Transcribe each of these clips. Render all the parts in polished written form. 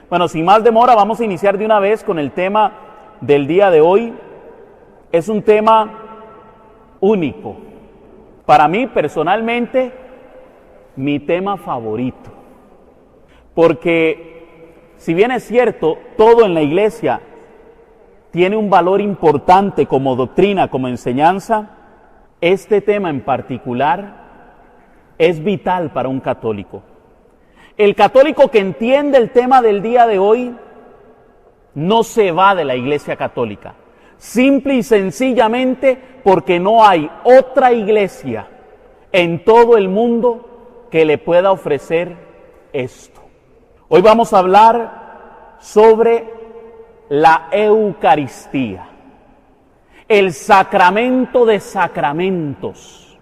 Bueno, sin más demora, vamos a iniciar de una vez con el tema del día de hoy. Es un tema único. Para mí, personalmente, mi tema favorito. Porque, si bien es cierto, todo en la iglesia tiene un valor importante como doctrina, como enseñanza, este tema en particular es vital para un católico. El católico que entiende el tema del día de hoy no se va de la Iglesia Católica, simple y sencillamente porque no hay otra iglesia en todo el mundo que le pueda ofrecer esto. Hoy vamos a hablar sobre la Eucaristía, el sacramento de sacramentos,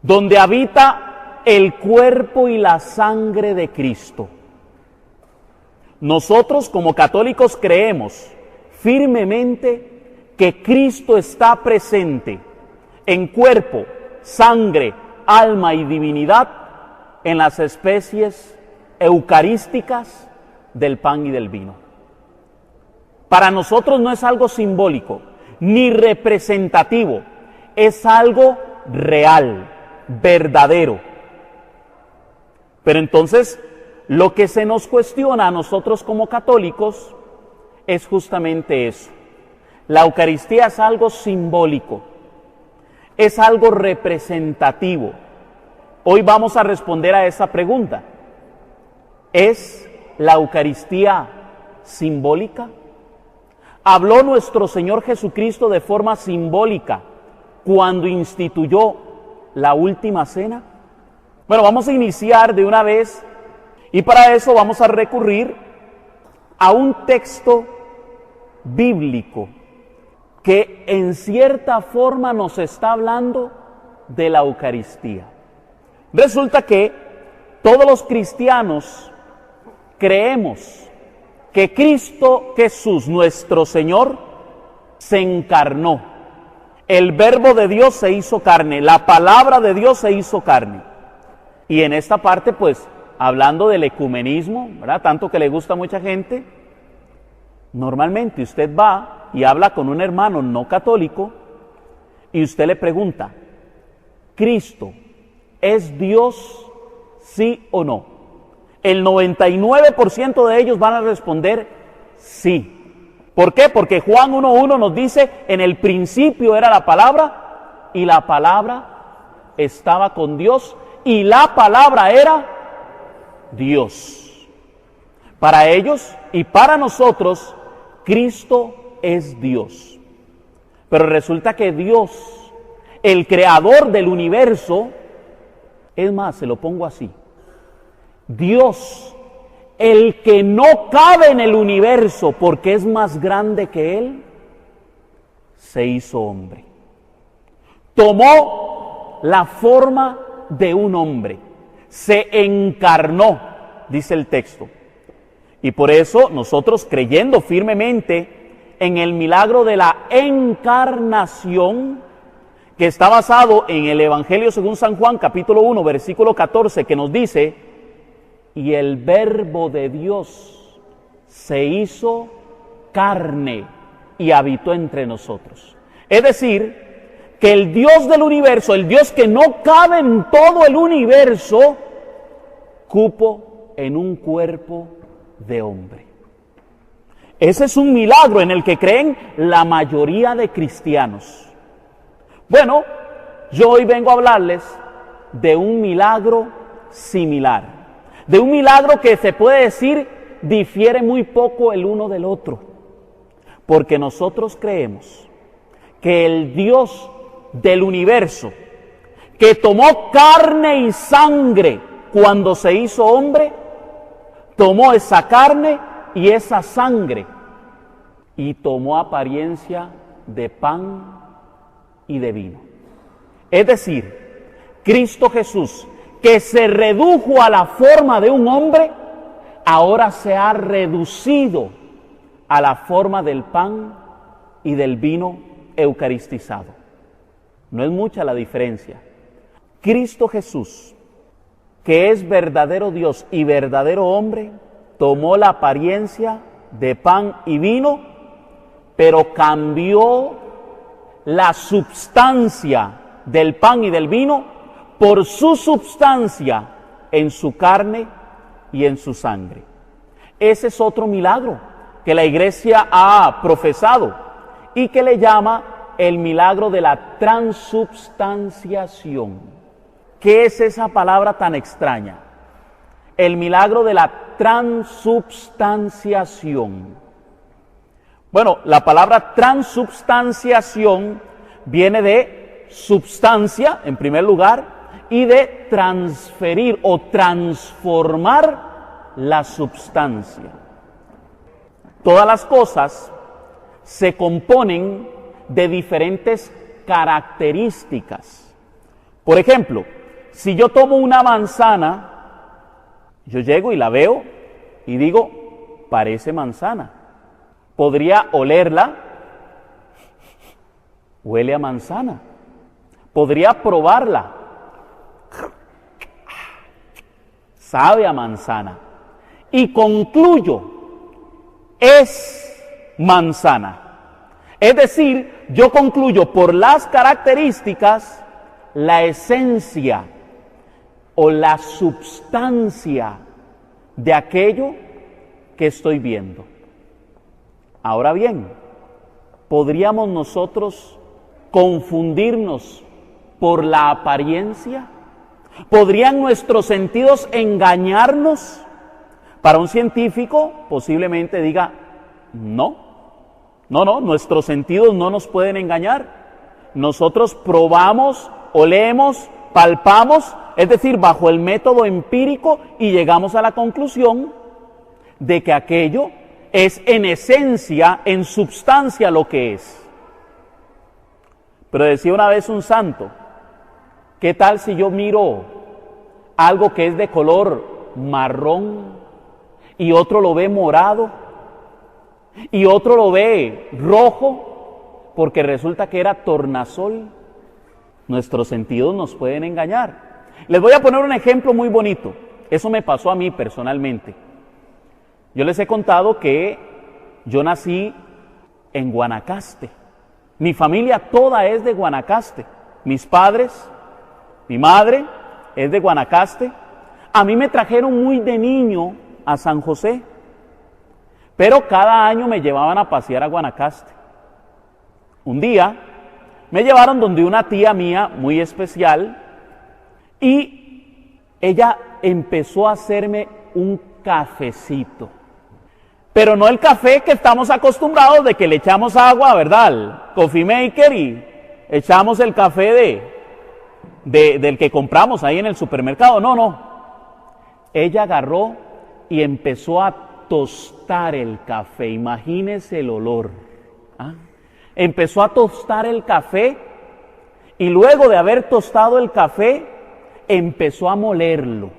donde habita el cuerpo y la sangre de Cristo. Nosotros como católicos creemos firmemente que Cristo está presente en cuerpo, sangre, alma y divinidad en las especies eucarísticas del pan y del vino. Para nosotros no es algo simbólico ni representativo, es algo real, verdadero. Pero entonces, lo que se nos cuestiona a nosotros como católicos es justamente eso. La Eucaristía es algo simbólico, es algo representativo. Hoy vamos a responder a esa pregunta. ¿Es la Eucaristía simbólica? ¿Habló nuestro Señor Jesucristo de forma simbólica cuando instituyó la última cena? Bueno, vamos a iniciar de una vez y para eso vamos a recurrir a un texto bíblico que en cierta forma nos está hablando de la Eucaristía. Resulta que todos los cristianos creemos que Cristo Jesús, nuestro Señor, se encarnó. El Verbo de Dios se hizo carne, la palabra de Dios se hizo carne. Y en esta parte, pues, hablando del ecumenismo, ¿verdad? Tanto que le gusta a mucha gente, normalmente usted va y habla con un hermano no católico y usted le pregunta, ¿Cristo es Dios, sí o no? El 99% de ellos van a responder sí. ¿Por qué? Porque Juan 1.1 nos dice, en el principio era la palabra y la palabra estaba con Dios y la palabra era Dios. Para ellos y para nosotros, Cristo es Dios. Pero resulta que Dios, el creador del universo, es más, se lo pongo así, Dios, el que no cabe en el universo porque es más grande que Él, se hizo hombre. Tomó la forma de un hombre, se encarnó, dice el texto. Y por eso nosotros, creyendo firmemente en el milagro de la encarnación, que está basado en el Evangelio según San Juan, capítulo 1, versículo 14, que nos dice, y el Verbo de Dios se hizo carne y habitó entre nosotros. Es decir, que el Dios del universo, el Dios que no cabe en todo el universo, cupo en un cuerpo de hombre. Ese es un milagro en el que creen la mayoría de cristianos. Bueno, yo hoy vengo a hablarles de un milagro similar, de un milagro que se puede decir difiere muy poco el uno del otro, porque nosotros creemos que el Dios del universo, que tomó carne y sangre cuando se hizo hombre, tomó esa carne y esa sangre y tomó apariencia de pan y de vino. Es decir, Cristo Jesús, que se redujo a la forma de un hombre, ahora se ha reducido a la forma del pan y del vino eucaristizado. No es mucha la diferencia. Cristo Jesús, que es verdadero Dios y verdadero hombre, tomó la apariencia de pan y vino, pero cambió la substancia del pan y del vino por su substancia en su carne y en su sangre. Ese es otro milagro que la iglesia ha profesado y que le llama el milagro de la transubstanciación. ¿Qué es esa palabra tan extraña? El milagro de la transubstanciación. Bueno, la palabra transubstanciación viene de substancia, en primer lugar, y de transferir o transformar la substancia. Todas las cosas se componen de diferentes características. Por ejemplo, si yo tomo una manzana, yo llego y la veo y digo, parece manzana. Podría olerla, huele a manzana. Podría probarla, sabe a manzana. Y concluyo, es manzana. Es decir, yo concluyo por las características la esencia o la substancia de aquello que estoy viendo. Ahora bien, ¿podríamos nosotros confundirnos por la apariencia? ¿Podrían nuestros sentidos engañarnos? Para un científico posiblemente diga, no, nuestros sentidos no nos pueden engañar. Nosotros probamos, olemos, palpamos, es decir, bajo el método empírico, y llegamos a la conclusión de que aquello es en esencia, en substancia lo que es. Pero decía una vez un santo, ¿qué tal si yo miro algo que es de color marrón y otro lo ve morado y otro lo ve rojo porque resulta que era tornasol? Nuestros sentidos nos pueden engañar. Les voy a poner un ejemplo muy bonito. Eso me pasó a mí personalmente. Yo les he contado que yo nací en Guanacaste. Mi familia toda es de Guanacaste. Mis padres, mi madre es de Guanacaste. A mí me trajeron muy de niño a San José, pero cada año me llevaban a pasear a Guanacaste. Un día me llevaron donde una tía mía muy especial y ella empezó a hacerme un cafecito. Pero no el café que estamos acostumbrados de que le echamos agua, ¿verdad? Al coffee maker y echamos el café del que compramos ahí en el supermercado. No. Ella agarró y empezó a tostar el café. Imagínese el olor. Empezó a tostar el café y luego de haber tostado el café, empezó a molerlo.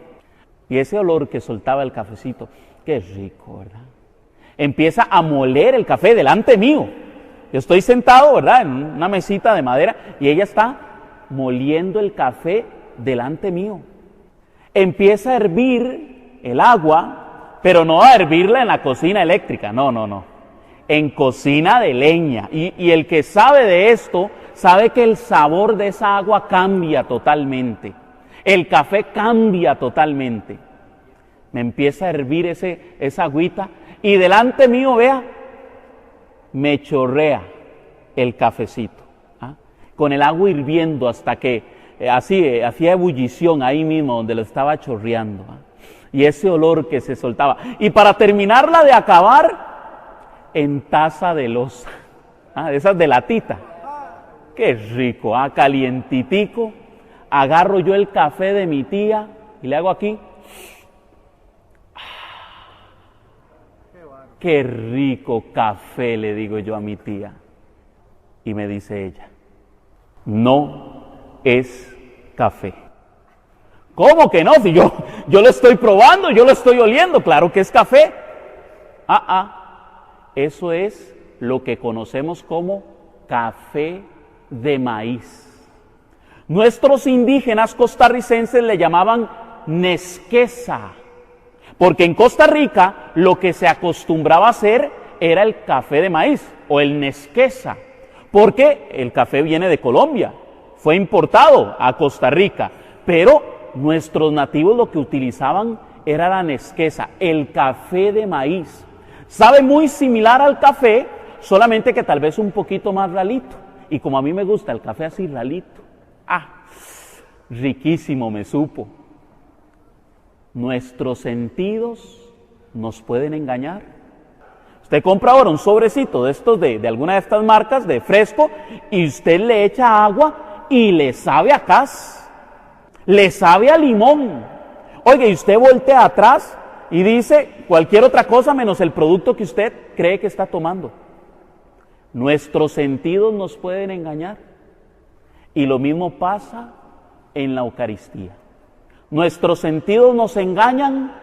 Y ese olor que soltaba el cafecito, qué rico, ¿verdad? Empieza a moler el café delante mío. Yo estoy sentado, ¿verdad?, en una mesita de madera y ella está moliendo el café delante mío. Empieza a hervir el agua, pero no a hervirla en la cocina eléctrica, no. En cocina de leña. Y el que sabe de esto, sabe que el sabor de esa agua cambia totalmente. El café cambia totalmente. Me empieza a hervir esa agüita y delante mío, vea, me chorrea el cafecito, con el agua hirviendo hasta que así hacía ebullición ahí mismo donde lo estaba chorreando, y ese olor que se soltaba. Y para terminarla de acabar, en taza de loza, de esas de latita. Qué rico, calientitico. Agarro yo el café de mi tía y le hago aquí. Qué rico café, le digo yo a mi tía. Y me dice ella, no es café. ¿Cómo que no? Si yo lo estoy probando, yo lo estoy oliendo, claro que es café. Eso es lo que conocemos como café de maíz. Nuestros indígenas costarricenses le llamaban nesquesa. Porque en Costa Rica lo que se acostumbraba a hacer era el café de maíz o el Nesquesa, porque el café viene de Colombia, fue importado a Costa Rica, pero nuestros nativos lo que utilizaban era la Nesquesa, el café de maíz. Sabe muy similar al café, solamente que tal vez un poquito más ralito. Y como a mí me gusta el café así ralito, riquísimo me supo. Nuestros sentidos nos pueden engañar. Usted compra ahora un sobrecito de estos de alguna de estas marcas de fresco y usted le echa agua y le sabe a cas, le sabe a limón. Oiga, y usted voltea atrás y dice cualquier otra cosa menos el producto que usted cree que está tomando. Nuestros sentidos nos pueden engañar. Y lo mismo pasa en la Eucaristía. Nuestros sentidos nos engañan,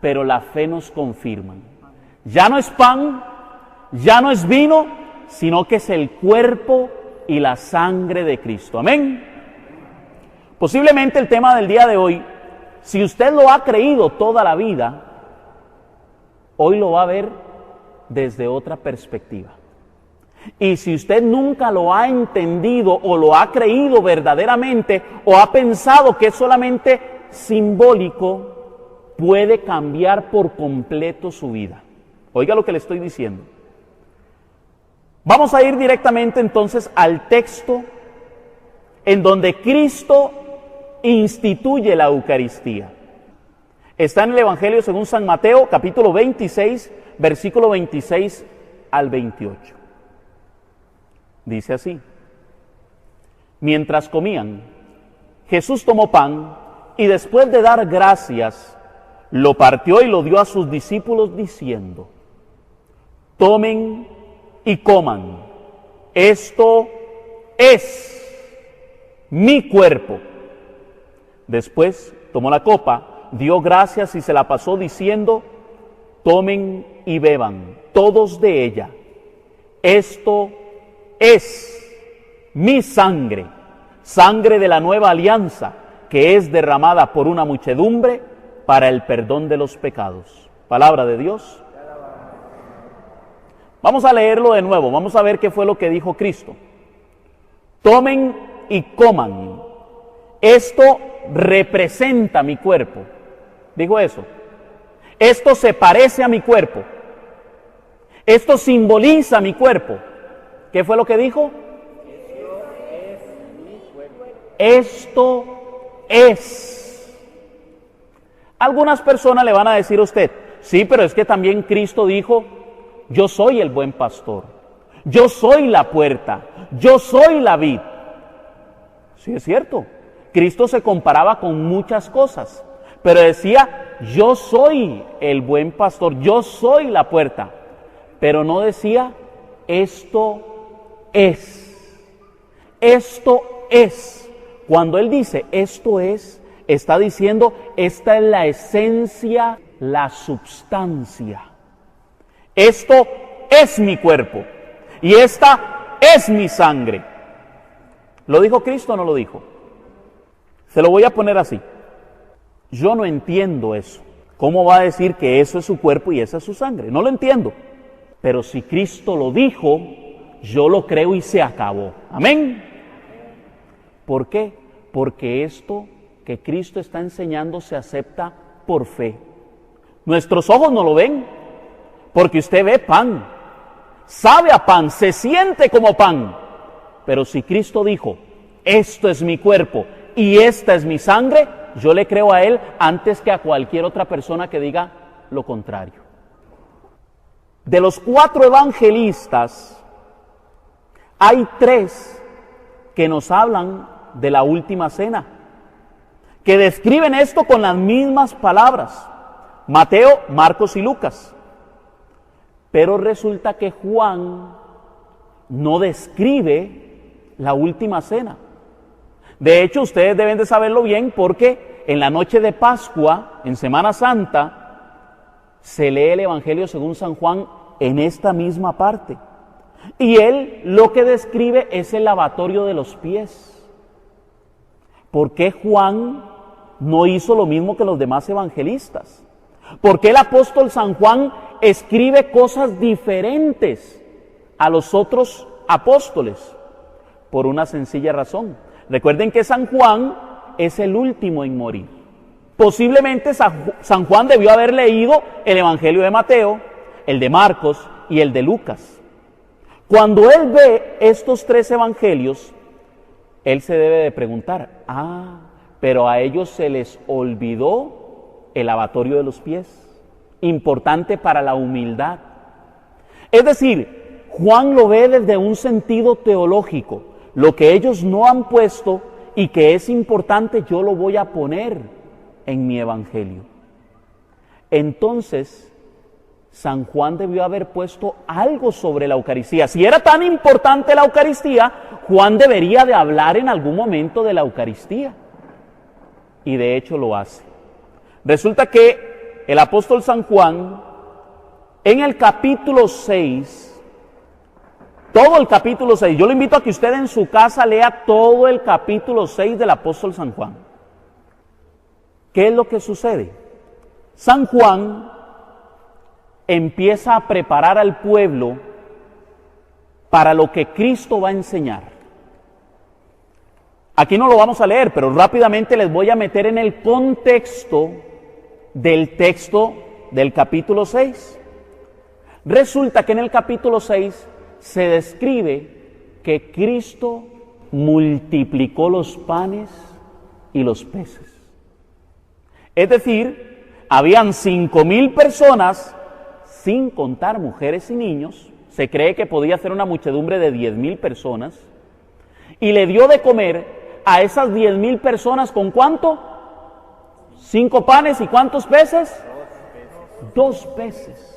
pero la fe nos confirma. Ya no es pan, ya no es vino, sino que es el cuerpo y la sangre de Cristo. Amén. Posiblemente el tema del día de hoy, si usted lo ha creído toda la vida, hoy lo va a ver desde otra perspectiva. Y si usted nunca lo ha entendido o lo ha creído verdaderamente o ha pensado que es solamente simbólico, puede cambiar por completo su vida. Oiga lo que le estoy diciendo. Vamos a ir directamente entonces al texto en donde Cristo instituye la Eucaristía. Está en el Evangelio según San Mateo, capítulo 26, versículo 26 al 28. Dice así: mientras comían, Jesús tomó pan y después de dar gracias, lo partió y lo dio a sus discípulos diciendo: tomen y coman, esto es mi cuerpo. Después tomó la copa, dio gracias y se la pasó diciendo: tomen y beban todos de ella, esto es mi sangre, sangre de la nueva alianza, que es derramada por una muchedumbre para el perdón de los pecados. Palabra de Dios. Vamos a leerlo de nuevo, vamos a ver qué fue lo que dijo Cristo. Tomen y coman, esto representa mi cuerpo. Dijo eso. Esto se parece a mi cuerpo. Esto simboliza mi cuerpo. ¿Qué fue lo que dijo? Esto es. Algunas personas le van a decir a usted: sí, pero es que también Cristo dijo: yo soy el buen pastor, yo soy la puerta, yo soy la vid. Sí, es cierto. Cristo se comparaba con muchas cosas, pero decía: yo soy el buen pastor, yo soy la puerta. Pero no decía: esto es. Esto es. Cuando Él dice esto es, está diciendo: esta es la esencia, la substancia. Esto es mi cuerpo y esta es mi sangre. ¿Lo dijo Cristo o no lo dijo? Se lo voy a poner así. Yo no entiendo eso. ¿Cómo va a decir que eso es su cuerpo y esa es su sangre? No lo entiendo. Pero si Cristo lo dijo, yo lo creo y se acabó. Amén. ¿Por qué? Porque esto que Cristo está enseñando se acepta por fe. Nuestros ojos no lo ven, porque usted ve pan, sabe a pan, se siente como pan. Pero si Cristo dijo: esto es mi cuerpo y esta es mi sangre, yo le creo a Él antes que a cualquier otra persona que diga lo contrario. De los 4 evangelistas, hay 3 que nos hablan de la última cena, que describen esto con las mismas palabras: Mateo, Marcos y Lucas. Pero resulta que Juan no describe la última cena. De hecho, ustedes deben de saberlo bien, porque en la noche de Pascua, en Semana Santa, se lee el Evangelio según San Juan en esta misma parte. Y él lo que describe es el lavatorio de los pies. ¿Por qué Juan no hizo lo mismo que los demás evangelistas? ¿Por qué el apóstol San Juan escribe cosas diferentes a los otros apóstoles? Por una sencilla razón. Recuerden que San Juan es el último en morir. Posiblemente San Juan debió haber leído el Evangelio de Mateo, el de Marcos y el de Lucas. Cuando él ve estos tres evangelios, él se debe de preguntar, pero a ellos se les olvidó el lavatorio de los pies, importante para la humildad. Es decir, Juan lo ve desde un sentido teológico. Lo que ellos no han puesto y que es importante, yo lo voy a poner en mi evangelio. Entonces, San Juan debió haber puesto algo sobre la Eucaristía. Si era tan importante la Eucaristía, Juan debería de hablar en algún momento de la Eucaristía. Y de hecho lo hace. Resulta que el apóstol San Juan, en el capítulo 6, todo el capítulo 6, yo le invito a que usted en su casa lea todo el capítulo 6 del apóstol San Juan. ¿Qué es lo que sucede? San Juan empieza a preparar al pueblo para lo que Cristo va a enseñar. Aquí no lo vamos a leer, pero rápidamente les voy a meter en el contexto del texto del capítulo 6. Resulta que en el capítulo 6 se describe que Cristo multiplicó los panes y los peces. Es decir, habían 5,000 personas, sin contar mujeres y niños. Se cree que podía ser una muchedumbre de 10,000 personas. Y le dio de comer a esas 10,000 personas, ¿con cuánto? 5 panes y ¿cuántos peces? 2 peces.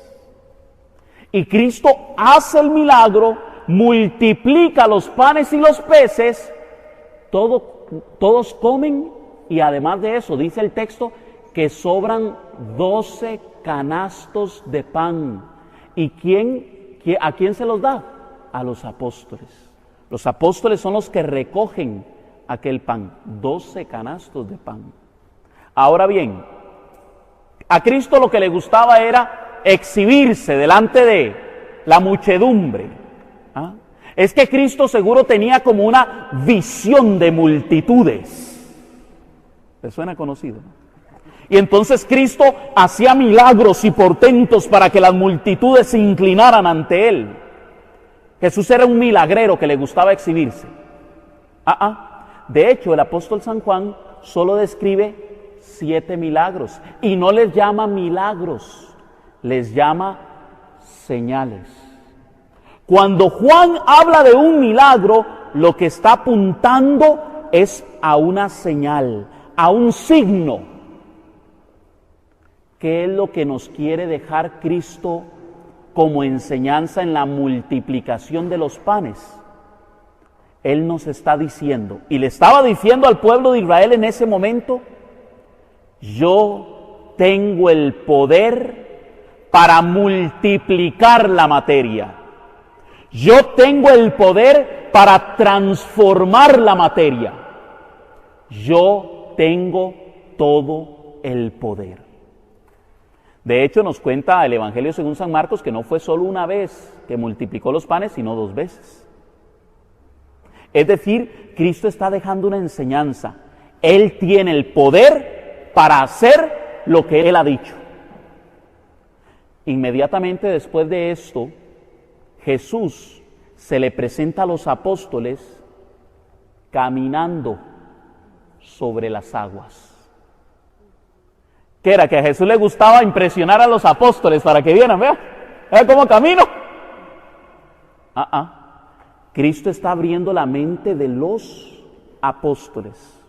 Y Cristo hace el milagro, multiplica los panes y los peces, todos comen, y además de eso, dice el texto, que sobran 12 canastos de pan. ¿Y a quién se los da? A los apóstoles. Los apóstoles son los que recogen aquel pan, 12 canastos de pan. Ahora bien, a Cristo lo que le gustaba era exhibirse delante de la muchedumbre. Es que Cristo seguro tenía como una visión de multitudes. ¿Les suena conocido? Y entonces Cristo hacía milagros y portentos para que las multitudes se inclinaran ante Él. Jesús era un milagrero que le gustaba exhibirse. De hecho, el apóstol San Juan solo describe 7 milagros y no les llama milagros, les llama señales. Cuando Juan habla de un milagro, lo que está apuntando es a una señal, a un signo. ¿Qué es lo que nos quiere dejar Cristo como enseñanza en la multiplicación de los panes? Él nos está diciendo, y le estaba diciendo al pueblo de Israel en ese momento, yo tengo el poder para multiplicar la materia. Yo tengo el poder para transformar la materia. Yo tengo todo el poder. De hecho, nos cuenta el Evangelio según San Marcos que no fue solo una vez que multiplicó los panes, sino 2 veces. Es decir, Cristo está dejando una enseñanza. Él tiene el poder para hacer lo que Él ha dicho. Inmediatamente después de esto, Jesús se le presenta a los apóstoles caminando sobre las aguas. ¿Qué era? Que a Jesús le gustaba impresionar a los apóstoles para que vieran, vea cómo camino. Cristo está abriendo la mente de los apóstoles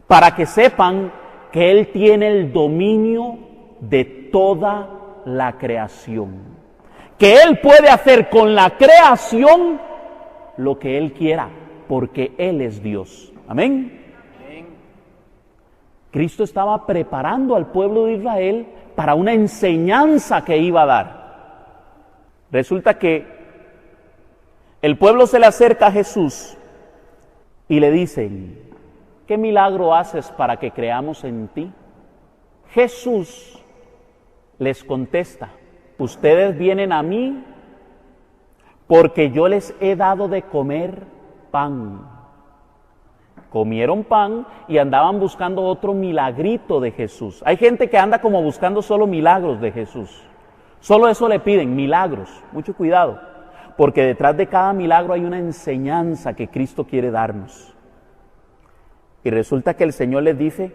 para que sepan que Él tiene el dominio de toda la creación, que Él puede hacer con la creación lo que Él quiera, porque Él es Dios. Amén. Cristo estaba preparando al pueblo de Israel para una enseñanza que iba a dar. Resulta que el pueblo se le acerca a Jesús y le dicen, ¿qué milagro haces para que creamos en ti? Jesús les contesta: ustedes vienen a mí porque yo les he dado de comer pan. Comieron pan y andaban buscando otro milagrito de Jesús. Hay gente que anda como buscando solo milagros de Jesús. Solo eso le piden, milagros. Mucho cuidado, porque detrás de cada milagro hay una enseñanza que Cristo quiere darnos. Y resulta que el Señor les dice: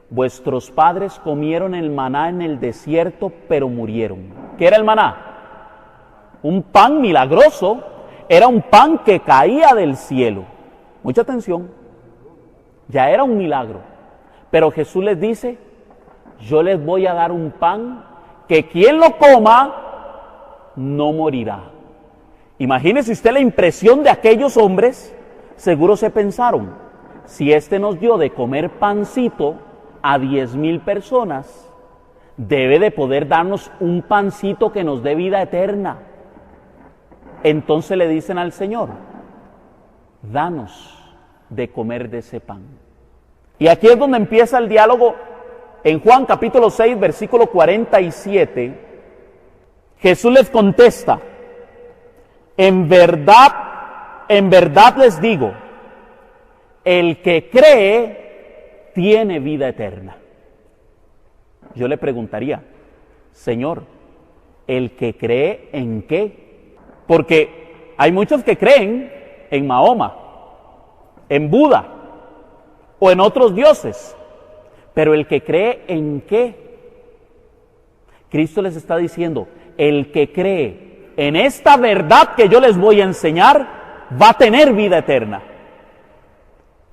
vuestros padres comieron el maná en el desierto, pero murieron. ¿Qué era el maná? Un pan milagroso, era un pan que caía del cielo. Mucha atención. Ya era un milagro, pero Jesús les dice: yo les voy a dar un pan que quien lo coma no morirá. Imagínese usted la impresión de aquellos hombres. Seguro se pensaron: si este nos dio de comer pancito a 10,000 personas, debe de poder darnos un pancito que nos dé vida eterna. Entonces le dicen al Señor: danos de comer de ese pan. Y aquí es donde empieza el diálogo. En Juan capítulo 6, versículo 47, Jesús les contesta: en verdad les digo, el que cree tiene vida eterna. Yo le preguntaría: Señor, ¿el que cree en qué? Porque hay muchos que creen en Mahoma, en Buda o en otros dioses, pero el que cree en qué. Cristo les está diciendo: el que cree en esta verdad que yo les voy a enseñar va a tener vida eterna.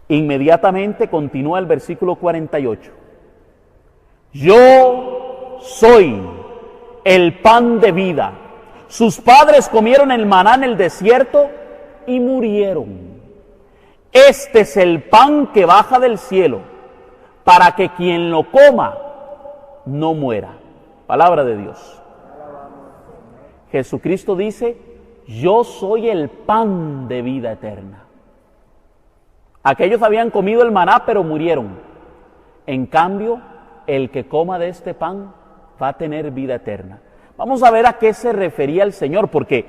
Inmediatamente continúa el versículo 48: yo soy el pan de vida. Sus padres comieron el maná en el desierto y murieron. Este es el pan que baja del cielo, para que quien lo coma no muera. Palabra de Dios. Jesucristo dice: yo soy el pan de vida eterna. Aquellos habían comido el maná, pero murieron. En cambio, el que coma de este pan va a tener vida eterna. Vamos a ver a qué se refería el Señor, porque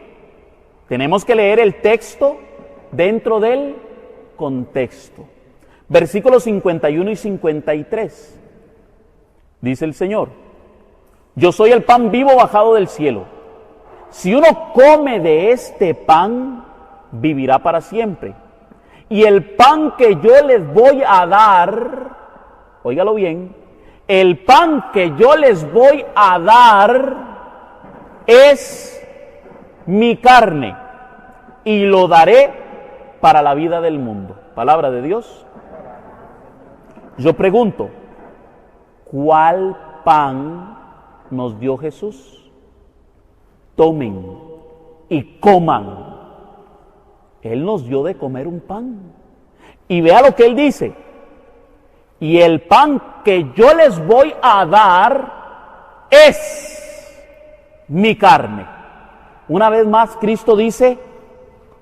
tenemos que leer el texto dentro del contexto. Versículos 51 y 53. Dice el Señor: yo soy el pan vivo bajado del cielo. Si uno come de este pan, vivirá para siempre. Y el pan que yo les voy a dar, óigalo bien, el pan que yo les voy a dar es mi carne, y lo daré para la vida del mundo. Palabra de Dios. Yo pregunto: ¿cuál pan nos dio Jesús? Tomen y coman. Él nos dio de comer un pan. Y vea lo que Él dice: y el pan que yo les voy a dar es mi carne. Una vez más, Cristo dice: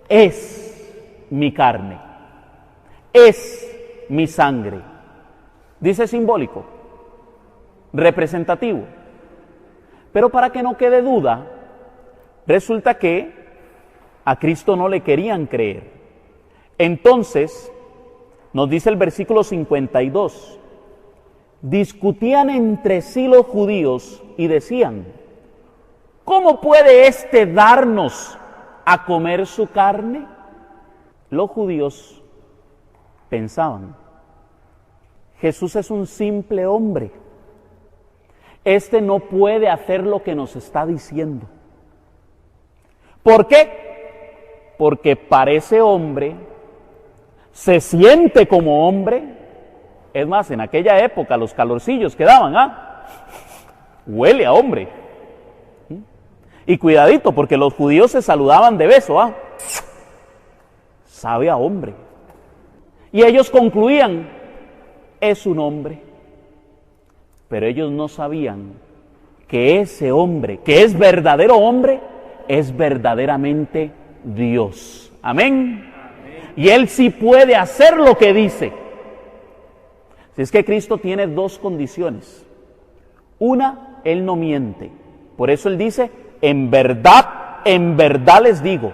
es mi carne, es mi sangre. Dice simbólico, representativo. Pero para que no quede duda, resulta que a Cristo no le querían creer. Entonces, nos dice el versículo 52, discutían entre sí los judíos y decían: ¿cómo puede éste darnos a comer su carne? Los judíos pensaban: Jesús es un simple hombre. Este no puede hacer lo que nos está diciendo. ¿Por qué? Porque parece hombre, se siente como hombre. Es más, en aquella época los calorcillos que daban, huele a hombre. Y cuidadito, porque los judíos se saludaban de beso, sabe a hombre. Y ellos concluían: es un hombre. Pero ellos no sabían que ese hombre, que es verdadero hombre, es verdaderamente Dios. Amén. Y Él sí puede hacer lo que dice. Si es que Cristo tiene dos condiciones. Una, Él no miente. Por eso Él dice, en verdad les digo.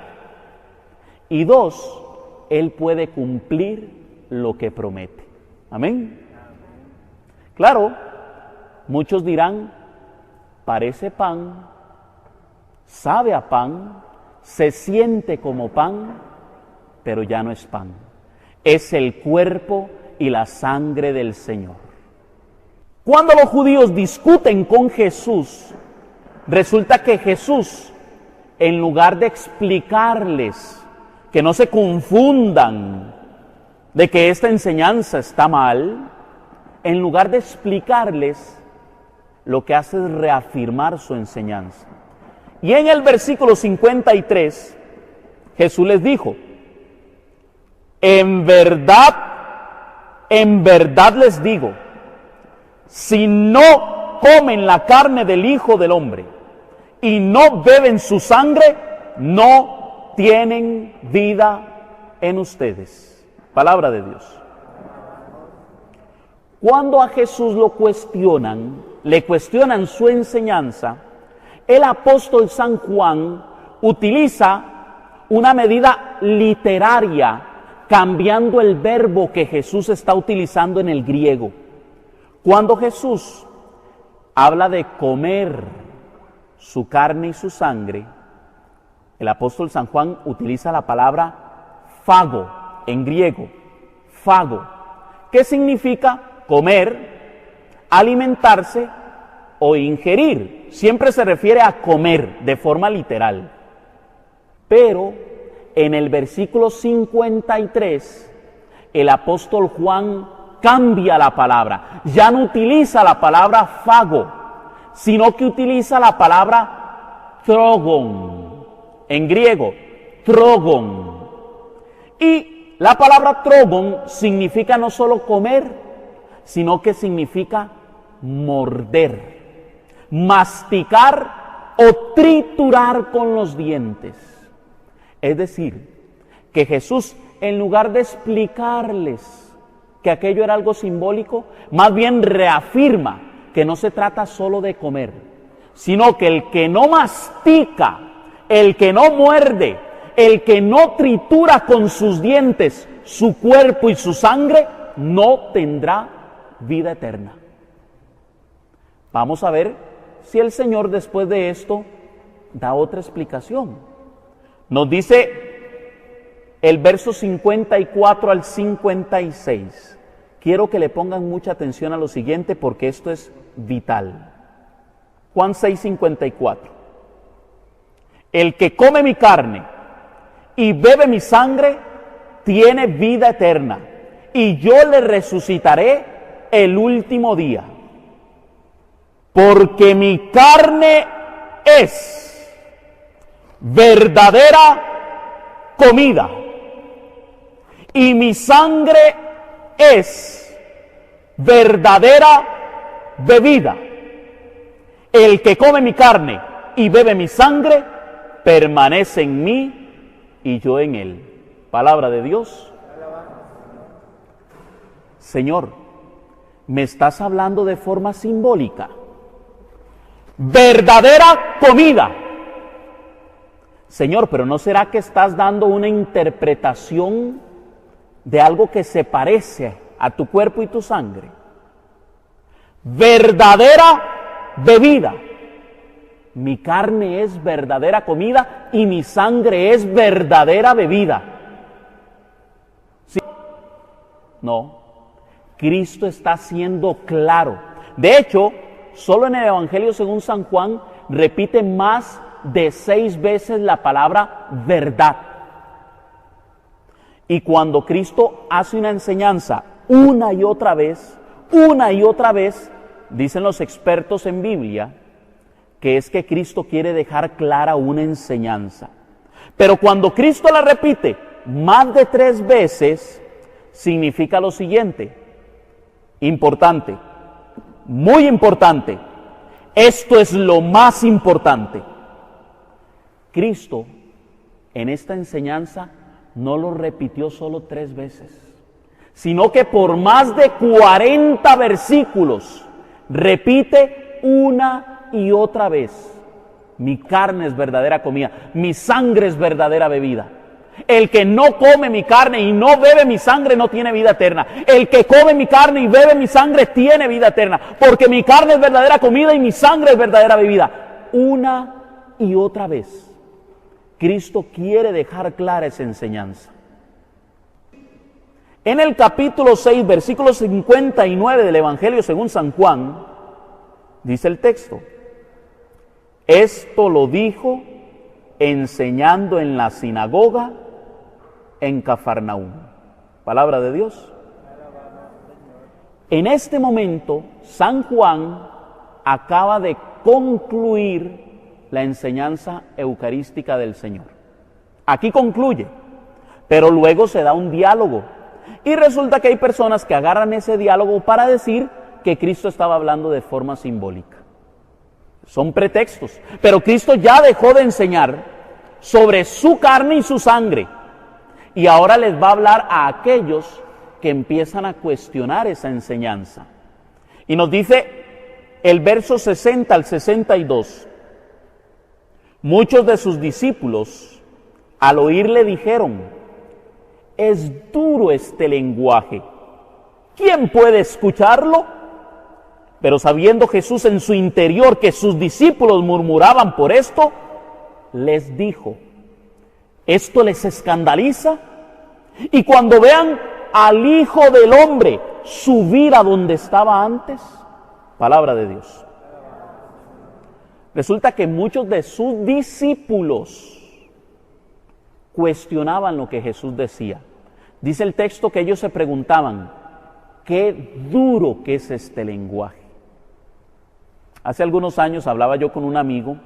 Y 2, Él puede cumplir lo que promete. Amén. Claro, muchos dirán, parece pan, sabe a pan, se siente como pan, pero ya no es pan. Es el cuerpo y la sangre del Señor. Cuando los judíos discuten con Jesús, resulta que Jesús, en lugar de explicarles que no se confundan de que esta enseñanza está mal, en lugar de explicarles, lo que hace es reafirmar su enseñanza. Y en el versículo 53, Jesús les dijo, en verdad les digo, si no comen la carne del Hijo del Hombre y no beben su sangre, no tienen vida en ustedes. Palabra de Dios. Cuando a Jesús lo cuestionan, le cuestionan su enseñanza, el apóstol San Juan utiliza una medida literaria, cambiando el verbo que Jesús está utilizando en el griego. Cuando Jesús habla de comer su carne y su sangre, el apóstol San Juan utiliza la palabra fago en griego, fago, que significa comer, alimentarse o ingerir. Siempre se refiere a comer de forma literal. Pero en el versículo 53, el apóstol Juan cambia la palabra. Ya no utiliza la palabra fago, sino que utiliza la palabra trogon, en griego, trogon. Y la palabra trogon significa no solo comer, sino que significa morder, masticar o triturar con los dientes. Es decir, que Jesús, en lugar de explicarles que aquello era algo simbólico, más bien reafirma que no se trata solo de comer, sino que el que no mastica, el que no muerde, el que no tritura con sus dientes su cuerpo y su sangre, no tendrá vida eterna. Vamos a ver si el Señor después de esto da otra explicación. Nos dice el verso 54 al 56. Quiero que le pongan mucha atención a lo siguiente porque esto es vital. Juan 6:54. El que come mi carne y bebe mi sangre tiene vida eterna, y yo le resucitaré el último día. Porque mi carne es verdadera comida y mi sangre es verdadera bebida. El que come mi carne y bebe mi sangre permanece en mí y yo en él. Palabra de Dios. Señor, me estás hablando de forma simbólica. Verdadera comida. Señor, pero ¿no será que estás dando una interpretación de algo que se parece a tu cuerpo y tu sangre? Verdadera bebida. Mi carne es verdadera comida y mi sangre es verdadera bebida. ¿Sí? No. Cristo está siendo claro. De hecho, solo en el Evangelio según San Juan repite más de 6 veces la palabra verdad. Y cuando Cristo hace una enseñanza una y otra vez, dicen los expertos en Biblia, que es que Cristo quiere dejar clara una enseñanza. Pero cuando Cristo la repite más de 3 veces, significa lo siguiente, importante, muy importante, esto es lo más importante. Cristo en esta enseñanza no lo repitió solo 3 veces, sino que por más de 40 versículos repite una y otra vez, mi carne es verdadera comida, mi sangre es verdadera bebida. El que no come mi carne y no bebe mi sangre no tiene vida eterna. El que come mi carne y bebe mi sangre tiene vida eterna, porque mi carne es verdadera comida y mi sangre es verdadera bebida. Una y otra vez, Cristo quiere dejar clara esa enseñanza. En el capítulo 6, versículo 59 del Evangelio según San Juan, dice el texto: esto lo dijo enseñando en la sinagoga en Cafarnaúm. Palabra de Dios. En este momento, San Juan acaba de concluir la enseñanza eucarística del Señor. Aquí concluye, pero luego se da un diálogo. Y resulta que hay personas que agarran ese diálogo para decir que Cristo estaba hablando de forma simbólica. Son pretextos, pero Cristo ya dejó de enseñar sobre su carne y su sangre. Y ahora les va a hablar a aquellos que empiezan a cuestionar esa enseñanza. Y nos dice el verso 60 al 62. Muchos de sus discípulos al oírle dijeron: es duro este lenguaje, ¿quién puede escucharlo? Pero sabiendo Jesús en su interior que sus discípulos murmuraban por esto, les dijo: ¿esto les escandaliza? Y cuando vean al Hijo del Hombre subir a donde estaba antes, palabra de Dios. Resulta que muchos de sus discípulos cuestionaban lo que Jesús decía. Dice el texto que ellos se preguntaban: qué duro que es este lenguaje. Hace algunos años hablaba yo con un amigo,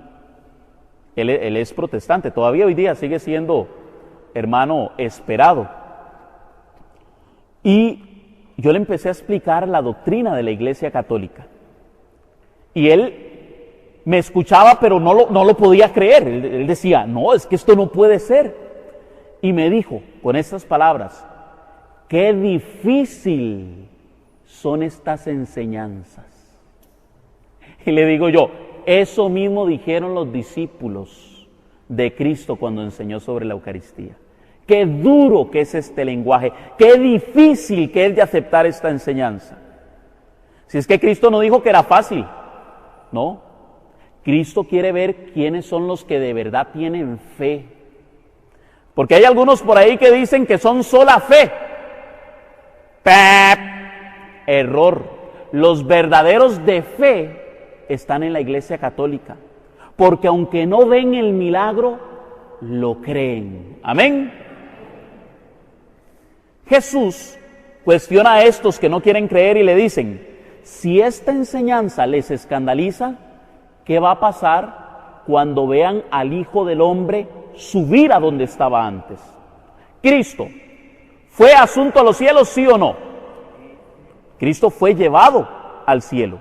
él es protestante, todavía hoy día sigue siendo hermano esperado. Y yo le empecé a explicar la doctrina de la Iglesia Católica. Y él me escuchaba, pero no lo podía creer. Él decía: no, es que esto no puede ser. Y me dijo con estas palabras: qué difícil son estas enseñanzas. Y le digo yo: eso mismo dijeron los discípulos de Cristo cuando enseñó sobre la Eucaristía. Qué duro que es este lenguaje, qué difícil que es de aceptar esta enseñanza. Si es que Cristo no dijo que era fácil, no. Cristo quiere ver quiénes son los que de verdad tienen fe. Porque hay algunos por ahí que dicen que son sola fe. ¡Pep! Error. Los verdaderos de fe están en la Iglesia Católica. Porque aunque no ven el milagro, lo creen. Amén. Jesús cuestiona a estos que no quieren creer y le dicen: si esta enseñanza les escandaliza, ¿qué va a pasar cuando vean al Hijo del Hombre subir a donde estaba antes? Cristo, ¿fue asunto a los cielos, sí o no? Cristo fue llevado al cielo.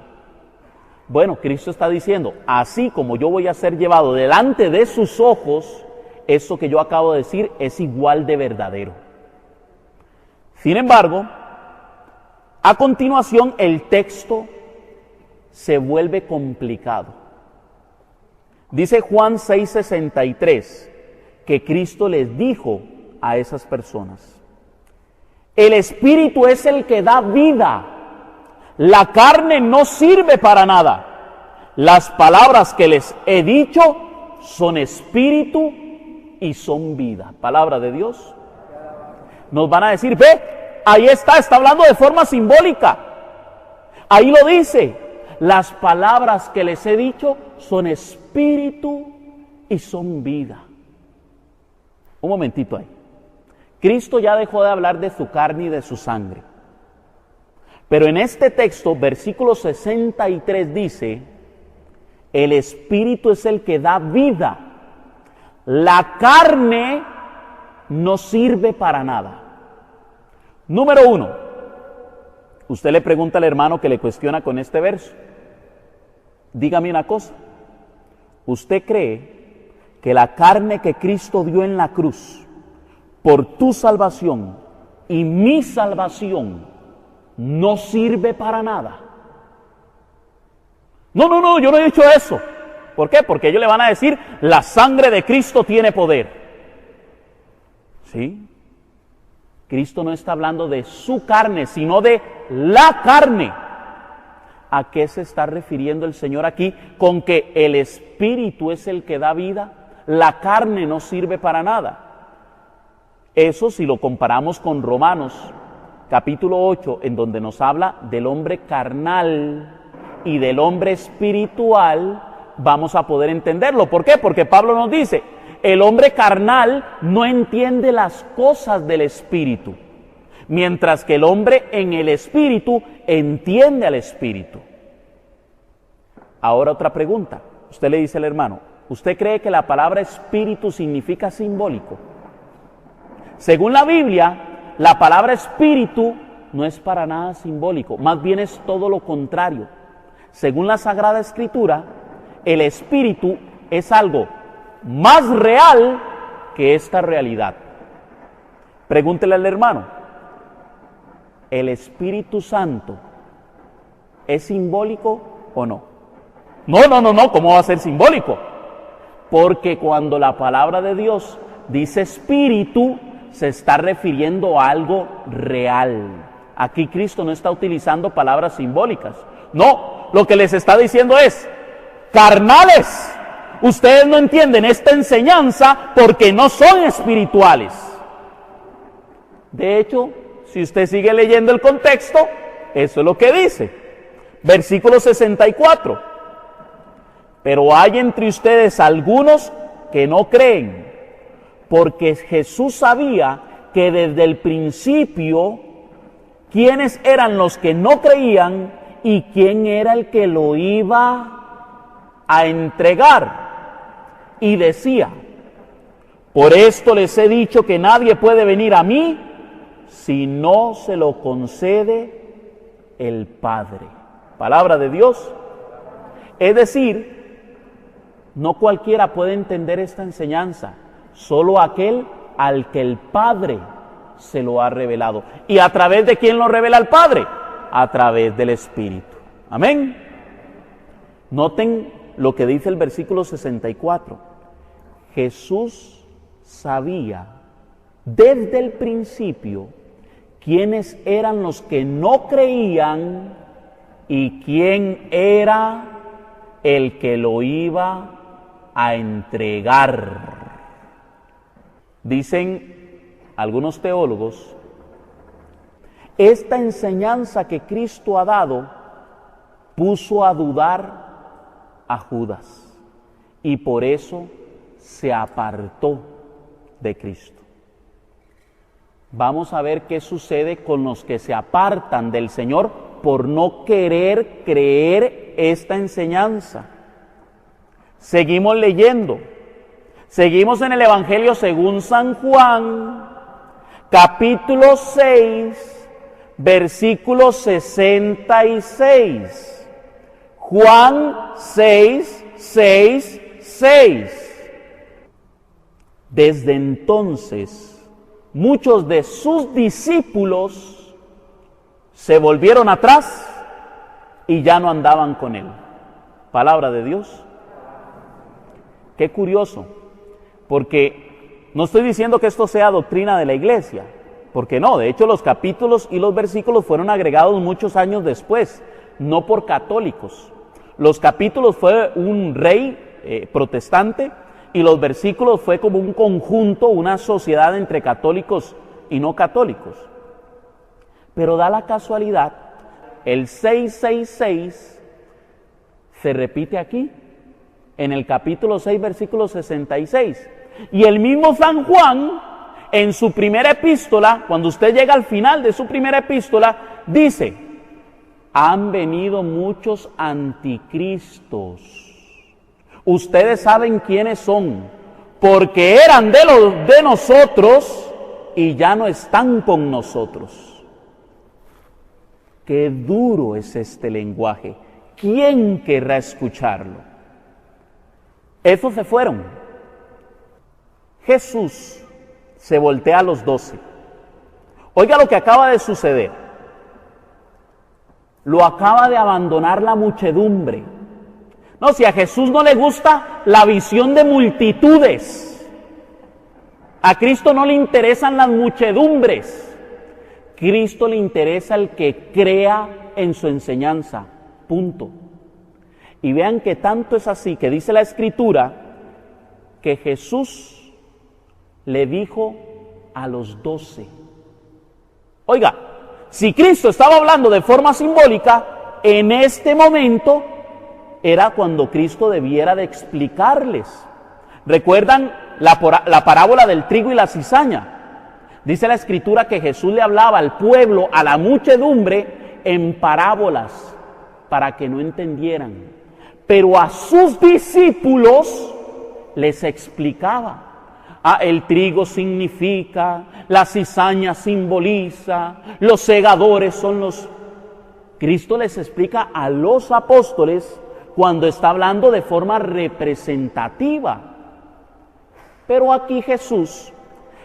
Bueno, Cristo está diciendo: así como yo voy a ser llevado delante de sus ojos, eso que yo acabo de decir es igual de verdadero. Sin embargo, a continuación el texto se vuelve complicado. Dice Juan 6:63 que Cristo les dijo a esas personas: el Espíritu es el que da vida, la carne no sirve para nada. Las palabras que les he dicho son espíritu y son vida. Palabra de Dios. Nos van a decir: ve, ahí está hablando de forma simbólica. Ahí lo dice: las palabras que les he dicho son espíritu y son vida. Un momentito ahí. Cristo ya dejó de hablar de su carne y de su sangre. Pero en este texto, versículo 63 dice: el espíritu es el que da vida. La carne no sirve para nada. Número 1, usted le pregunta al hermano que le cuestiona con este verso: dígame una cosa, ¿usted cree que la carne que Cristo dio en la cruz por tu salvación y mi salvación no sirve para nada? No, yo no he dicho eso. ¿Por qué? Porque ellos le van a decir, la sangre de Cristo tiene poder. ¿Sí? Cristo no está hablando de su carne, sino de la carne. ¿A qué se está refiriendo el Señor aquí? Con que el Espíritu es el que da vida, la carne no sirve para nada. Eso si lo comparamos con Romanos, capítulo 8, en donde nos habla del hombre carnal y del hombre espiritual, vamos a poder entenderlo. ¿Por qué? Porque Pablo nos dice, el hombre carnal no entiende las cosas del Espíritu, mientras que el hombre en el Espíritu entiende al Espíritu. Ahora otra pregunta. Usted le dice al hermano, ¿usted cree que la palabra Espíritu significa simbólico? Según la Biblia, la palabra Espíritu no es para nada simbólico, más bien es todo lo contrario. Según la Sagrada Escritura, el Espíritu es algo más real que esta realidad. Pregúntele al hermano, ¿el Espíritu Santo es simbólico o no? No, ¿cómo va a ser simbólico? Porque cuando la palabra de Dios dice Espíritu, se está refiriendo a algo real. Aquí Cristo no está utilizando palabras simbólicas. No, lo que les está diciendo es, carnales, ustedes no entienden esta enseñanza porque no son espirituales. De hecho, si usted sigue leyendo el contexto, eso es lo que dice. Versículo 64. Pero hay entre ustedes algunos que no creen, porque Jesús sabía que desde el principio quiénes eran los que no creían y quién era el que lo iba a entregar. Y decía, por esto les he dicho que nadie puede venir a mí si no se lo concede el Padre. Palabra de Dios. Es decir, no cualquiera puede entender esta enseñanza, solo aquel al que el Padre se lo ha revelado. ¿Y a través de quién lo revela el Padre? A través del Espíritu. Amén. Noten lo que dice el versículo 64. Jesús sabía desde el principio quiénes eran los que no creían y quién era el que lo iba a entregar. Dicen algunos teólogos, esta enseñanza que Cristo ha dado puso a dudar a Judas y por eso se apartó de Cristo. Vamos a ver qué sucede con los que se apartan del Señor por no querer creer esta enseñanza. Seguimos leyendo. Seguimos en el Evangelio según San Juan, capítulo 6, versículo 66. Juan 6, 6. Desde entonces, muchos de sus discípulos se volvieron atrás y ya no andaban con él. Palabra de Dios. Qué curioso, porque no estoy diciendo que esto sea doctrina de la iglesia, porque no, de hecho los capítulos y los versículos fueron agregados muchos años después, no por católicos. Los capítulos fue un rey protestante y los versículos fue como un conjunto, una sociedad entre católicos y no católicos. Pero da la casualidad, el 666 se repite aquí, en el capítulo 6, versículo 66. Y el mismo San Juan, en su primera epístola, cuando usted llega al final de su primera epístola, dice, han venido muchos anticristos. Ustedes saben quiénes son, porque eran de nosotros y ya no están con nosotros. Qué duro es este lenguaje. ¿Quién querrá escucharlo? Esos se fueron. Jesús se voltea a los 12. Oiga lo que acaba de suceder. Lo acaba de abandonar la muchedumbre. No, si a Jesús no le gusta la visión de multitudes, a Cristo no le interesan las muchedumbres, Cristo le interesa el que crea en su enseñanza, punto. Y vean que tanto es así que dice la Escritura que Jesús le dijo a los 12. Oiga, si Cristo estaba hablando de forma simbólica, en este momento era cuando Cristo debiera de explicarles. ¿Recuerdan la parábola del trigo y la cizaña? Dice la Escritura que Jesús le hablaba al pueblo, a la muchedumbre, en parábolas, para que no entendieran. Pero a sus discípulos les explicaba. El trigo significa, la cizaña simboliza, los segadores son los... Cristo les explica a los apóstoles cuando está hablando de forma representativa. Pero aquí Jesús,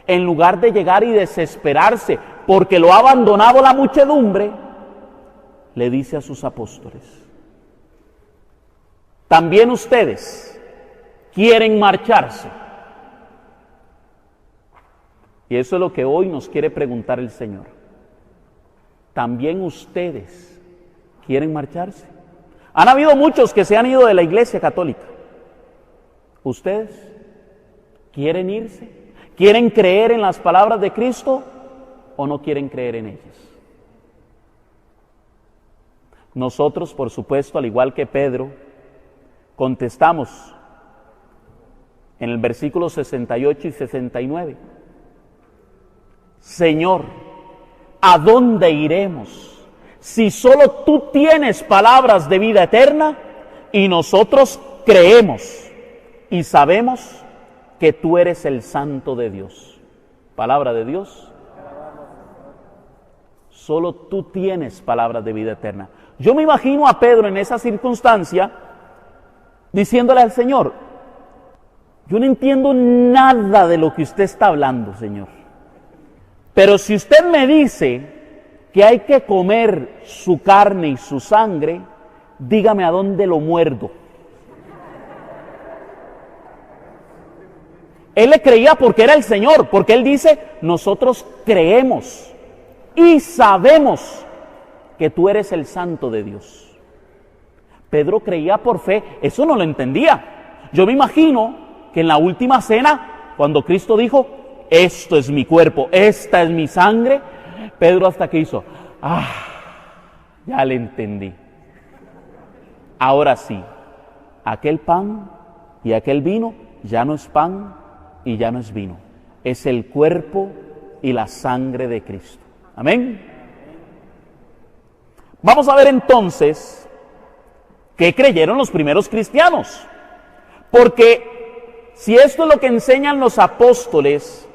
en lugar de llegar y desesperarse porque lo ha abandonado la muchedumbre, le dice a sus apóstoles: también ustedes quieren marcharse. Y eso es lo que hoy nos quiere preguntar el Señor. ¿También ustedes quieren marcharse? Han habido muchos que se han ido de la Iglesia Católica. ¿Ustedes quieren irse? ¿Quieren creer en las palabras de Cristo o no quieren creer en ellas? Nosotros, por supuesto, al igual que Pedro, contestamos en el versículo 68 y 69. Señor, ¿a dónde iremos? Si solo tú tienes palabras de vida eterna y nosotros creemos y sabemos que tú eres el Santo de Dios. Palabra de Dios. Solo tú tienes palabras de vida eterna. Yo me imagino a Pedro en esa circunstancia diciéndole al Señor: yo no entiendo nada de lo que usted está hablando, Señor. Pero si usted me dice que hay que comer su carne y su sangre, dígame a dónde lo muerdo. Él le creía porque era el Señor, porque él dice: nosotros creemos y sabemos que tú eres el Santo de Dios. Pedro creía por fe, eso no lo entendía. Yo me imagino que en la última cena, cuando Cristo dijo: esto es mi cuerpo, esta es mi sangre, Pedro hasta que hizo: ya le entendí. Ahora sí, aquel pan y aquel vino ya no es pan y ya no es vino, es el cuerpo y la sangre de Cristo. Amén. Vamos a ver entonces qué creyeron los primeros cristianos, porque si esto es lo que enseñan los apóstoles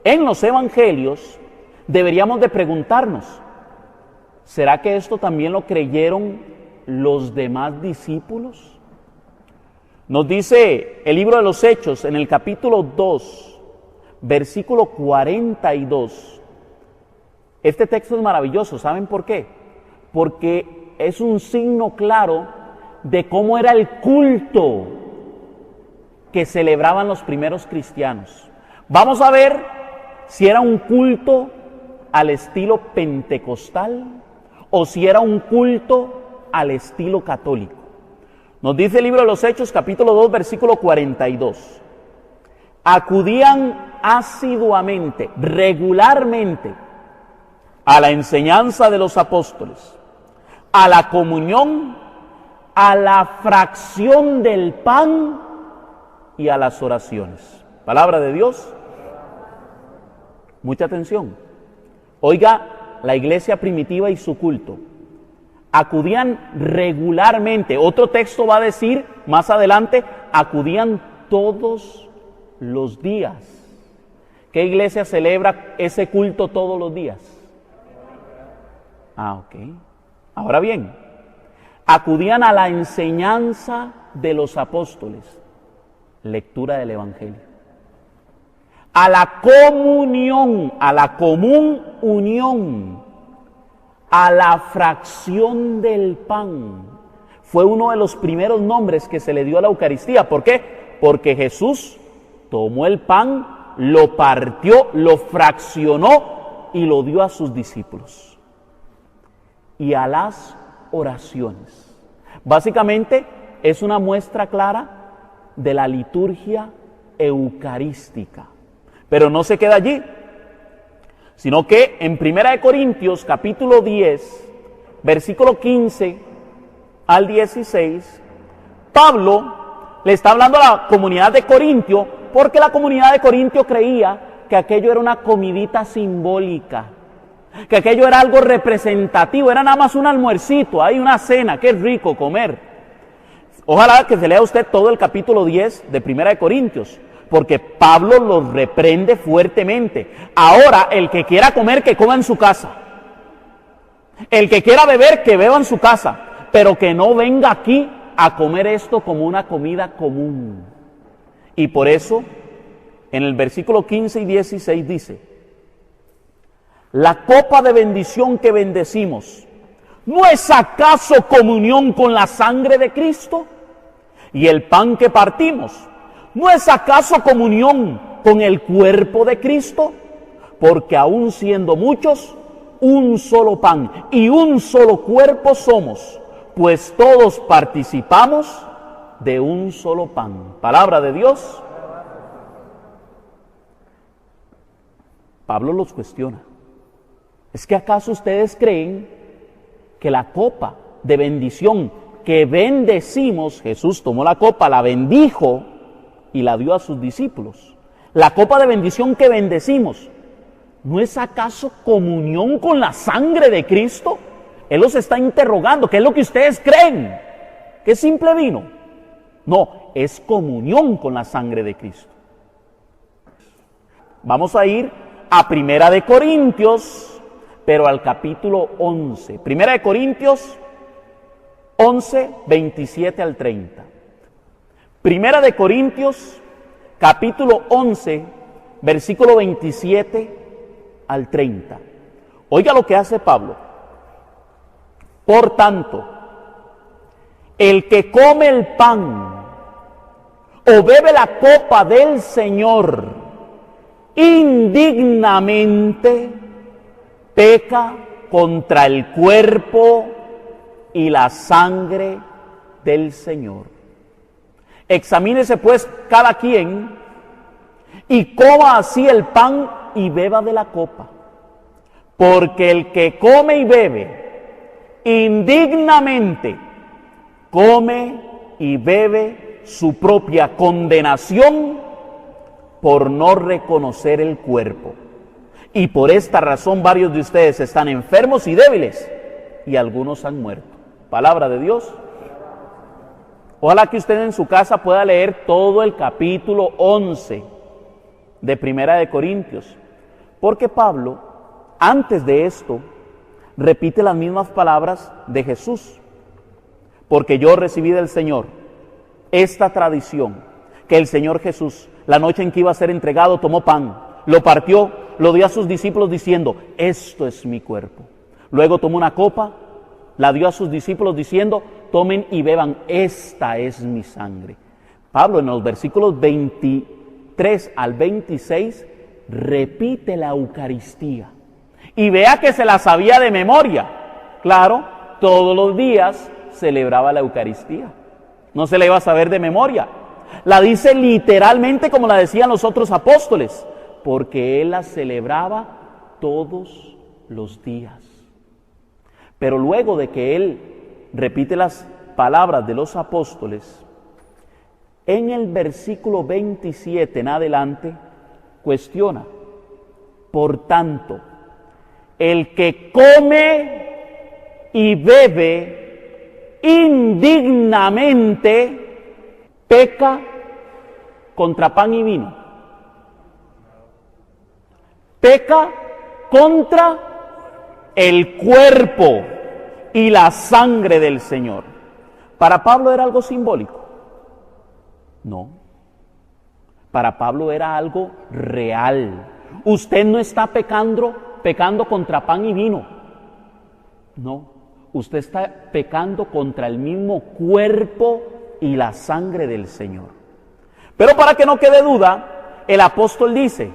en los evangelios, deberíamos de preguntarnos: ¿será que esto también lo creyeron los demás discípulos? Nos dice el libro de los Hechos en el capítulo 2, versículo 42. Este texto es maravilloso, ¿saben por qué? Porque es un signo claro de cómo era el culto que celebraban los primeros cristianos. Vamos a ver si era un culto al estilo pentecostal o si era un culto al estilo católico. Nos dice el libro de los Hechos, capítulo 2, versículo 42. Acudían asiduamente, regularmente, a la enseñanza de los apóstoles, a la comunión, a la fracción del pan y a las oraciones. Palabra de Dios. Mucha atención. Oiga, la iglesia primitiva y su culto. Acudían regularmente. Otro texto va a decir más adelante: acudían todos los días. ¿Qué iglesia celebra ese culto todos los días? Ok. Ahora bien, acudían a la enseñanza de los apóstoles, lectura del Evangelio, a la comunión, a la común unión, a la fracción del pan. Fue uno de los primeros nombres que se le dio a la Eucaristía. ¿Por qué? Porque Jesús tomó el pan, lo partió, lo fraccionó y lo dio a sus discípulos. Y a las oraciones. Básicamente es una muestra clara de la liturgia eucarística. Pero no se queda allí, sino que en 1 Corintios capítulo 10, versículo 15 al 16, Pablo le está hablando a la comunidad de Corintio, porque la comunidad de Corintio creía que aquello era una comidita simbólica, que aquello era algo representativo, era nada más un almuercito, hay una cena, qué rico comer. Ojalá que se lea usted todo el capítulo 10 de 1 Corintios, porque Pablo los reprende fuertemente. Ahora, el que quiera comer, que coma en su casa. El que quiera beber, que beba en su casa, pero que no venga aquí a comer esto como una comida común. Y por eso, en el versículo 15 y 16 dice: la copa de bendición que bendecimos, ¿no es acaso comunión con la sangre de Cristo? Y el pan que partimos, ¿no es acaso comunión con el cuerpo de Cristo? Porque aun siendo muchos, un solo pan y un solo cuerpo somos, pues todos participamos de un solo pan. Palabra de Dios. Pablo los cuestiona. ¿Es que acaso ustedes creen que la copa de bendición que bendecimos, Jesús tomó la copa, la bendijo y la dio a sus discípulos? La copa de bendición que bendecimos, ¿no es acaso comunión con la sangre de Cristo? Él los está interrogando, ¿qué es lo que ustedes creen? ¿Que simple vino? No, es comunión con la sangre de Cristo. Vamos a ir a 1 Corintios, pero al capítulo 11. 1 Corintios 11, 27 al 30. 1 Corintios, capítulo 11, versículo 27 al 30. Oiga lo que hace Pablo. Por tanto, el que come el pan o bebe la copa del Señor indignamente, peca contra el cuerpo y la sangre del Señor. Examínese pues cada quien y coma así el pan y beba de la copa. Porque el que come y bebe indignamente, come y bebe su propia condenación por no reconocer el cuerpo. Y por esta razón varios de ustedes están enfermos y débiles, y algunos han muerto. Palabra de Dios. Ojalá que usted en su casa pueda leer todo el capítulo 11 de 1 Corintios, porque Pablo, antes de esto, repite las mismas palabras de Jesús. Porque yo recibí del Señor esta tradición, que el Señor Jesús, la noche en que iba a ser entregado, tomó pan, lo partió, lo dio a sus discípulos diciendo: esto es mi cuerpo. Luego tomó una copa, la dio a sus discípulos diciendo: tomen y beban, esta es mi sangre. Pablo en los versículos 23 al 26 repite la Eucaristía. Y vea que se la sabía de memoria. Claro, todos los días celebraba la Eucaristía. No se la iba a saber de memoria. La dice literalmente como la decían los otros apóstoles, porque él la celebraba todos los días. Pero luego de que él repite las palabras de los apóstoles, en el versículo 27 en adelante, cuestiona: por tanto, el que come y bebe indignamente, peca contra pan y vino. Peca contra el cuerpo y la sangre del Señor. ¿Para Pablo era algo simbólico? No. Para Pablo era algo real. Usted no está pecando contra pan y vino. No. usted está pecando contra el mismo cuerpo y la sangre del Señor. Pero para que no quede duda, el apóstol dice,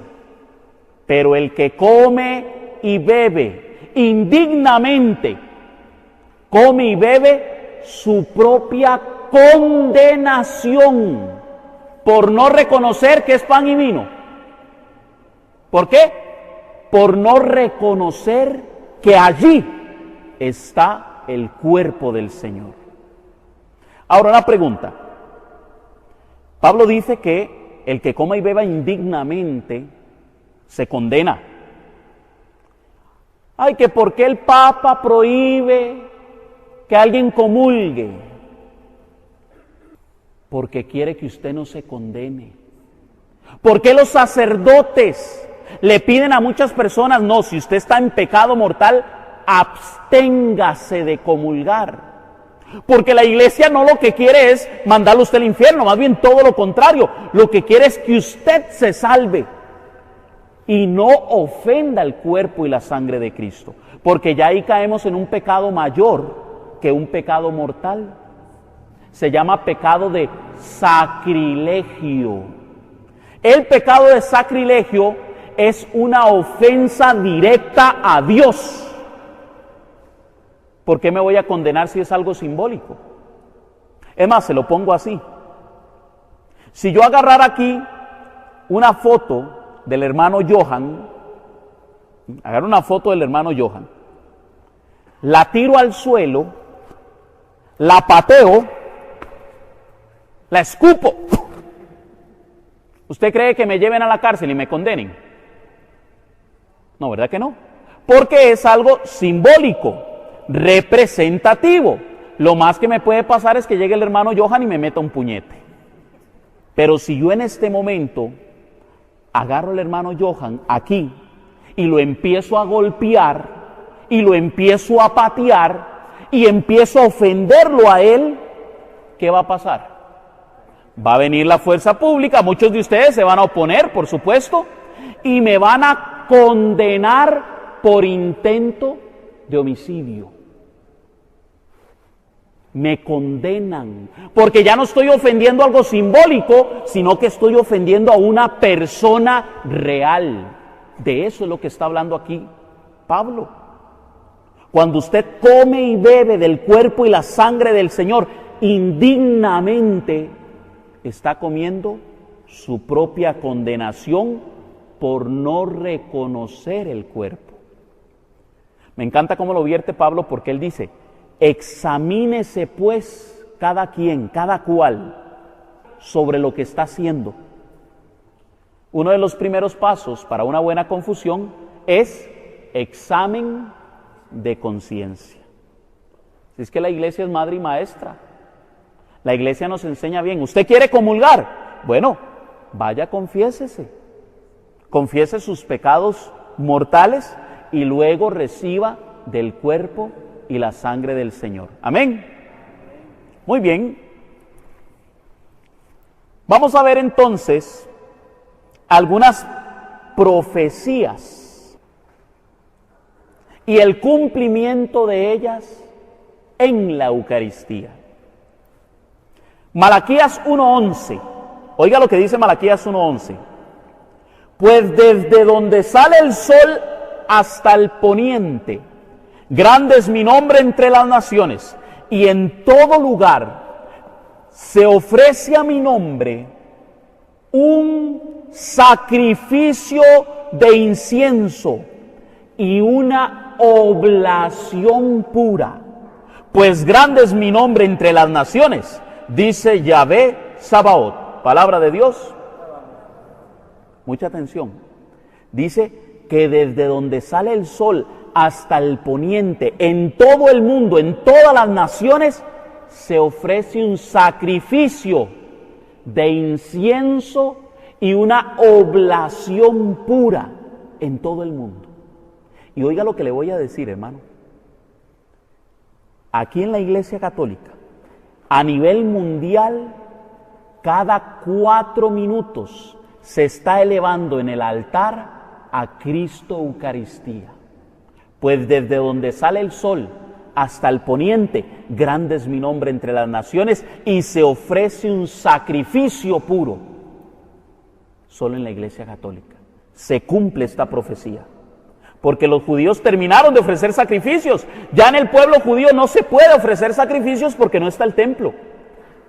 pero el que come y bebe indignamente, come y bebe su propia condenación por no reconocer que es pan y vino. ¿Por qué? Por no reconocer que allí está el cuerpo del Señor. Ahora una pregunta. Pablo dice que el que coma y beba indignamente se condena. Ay, que por qué el Papa prohíbe que alguien comulgue. Porque quiere que usted no se condene. ¿Por qué los sacerdotes le piden a muchas personas, no, si usted está en pecado mortal, absténgase de comulgar? Porque la iglesia no lo que quiere es mandarlo a usted al infierno, más bien todo lo contrario, lo que quiere es que usted se salve y no ofenda el cuerpo y la sangre de Cristo, porque ya ahí caemos en un pecado mayor que un pecado mortal. Se llama pecado de sacrilegio. El pecado de sacrilegio es una ofensa directa a Dios. ¿Por qué me voy a condenar si es algo simbólico? Es más, se lo pongo así. Si yo agarrara aquí una foto del hermano Johan, agarro una foto del hermano Johan, la tiro al suelo, la pateo, la escupo, ¿usted cree que me lleven a la cárcel y me condenen? No, ¿verdad que no? Porque es algo simbólico, representativo. Lo más que me puede pasar es que llegue el hermano Johan y me meta un puñete. Pero si yo en este momento agarro al hermano Johan aquí y lo empiezo a golpear y lo empiezo a patear y empiezo a ofenderlo a él, ¿qué va a pasar? Va a venir la fuerza pública, muchos de ustedes se van a oponer, por supuesto, y me van a condenar por intento de homicidio. Me condenan, porque ya no estoy ofendiendo algo simbólico, sino que estoy ofendiendo a una persona real. De eso es lo que está hablando aquí Pablo. Cuando usted come y bebe del cuerpo y la sangre del Señor indignamente, está comiendo su propia condenación por no reconocer el cuerpo. Me encanta cómo lo vierte Pablo, porque él dice, examínese pues cada quien, cada cual, sobre lo que está haciendo. Uno de los primeros pasos para una buena confusión es examen de conciencia. Si es que la iglesia es madre y maestra, la iglesia nos enseña bien. ¿Usted quiere comulgar? Bueno, vaya, confiésese. Confiese sus pecados mortales y luego reciba del cuerpo y la sangre del Señor. Amén. Muy bien. Vamos a ver entonces algunas profecías y el cumplimiento de ellas en la Eucaristía. Malaquías 1:11. Oiga lo que dice Malaquías 1:11. Pues desde donde sale el sol hasta el poniente, grande es mi nombre entre las naciones, y en todo lugar se ofrece a mi nombre un sacrificio de incienso y una oblación pura. Pues grande es mi nombre entre las naciones, dice Yahvé Sabaoth. Palabra de Dios. Mucha atención. Dice que desde donde sale el sol hasta el poniente, en todo el mundo, en todas las naciones, se ofrece un sacrificio de incienso y una oblación pura en todo el mundo. Y oiga lo que le voy a decir, hermano. Aquí en la Iglesia Católica, a nivel mundial, cada 4 minutos se está elevando en el altar a Cristo Eucaristía. Pues desde donde sale el sol hasta el poniente. Grande es mi nombre entre las naciones, y se ofrece un sacrificio puro. Solo en la Iglesia Católica se cumple esta profecía, porque los judíos terminaron de ofrecer sacrificios. Ya en el pueblo judío no se puede ofrecer sacrificios porque no está el templo,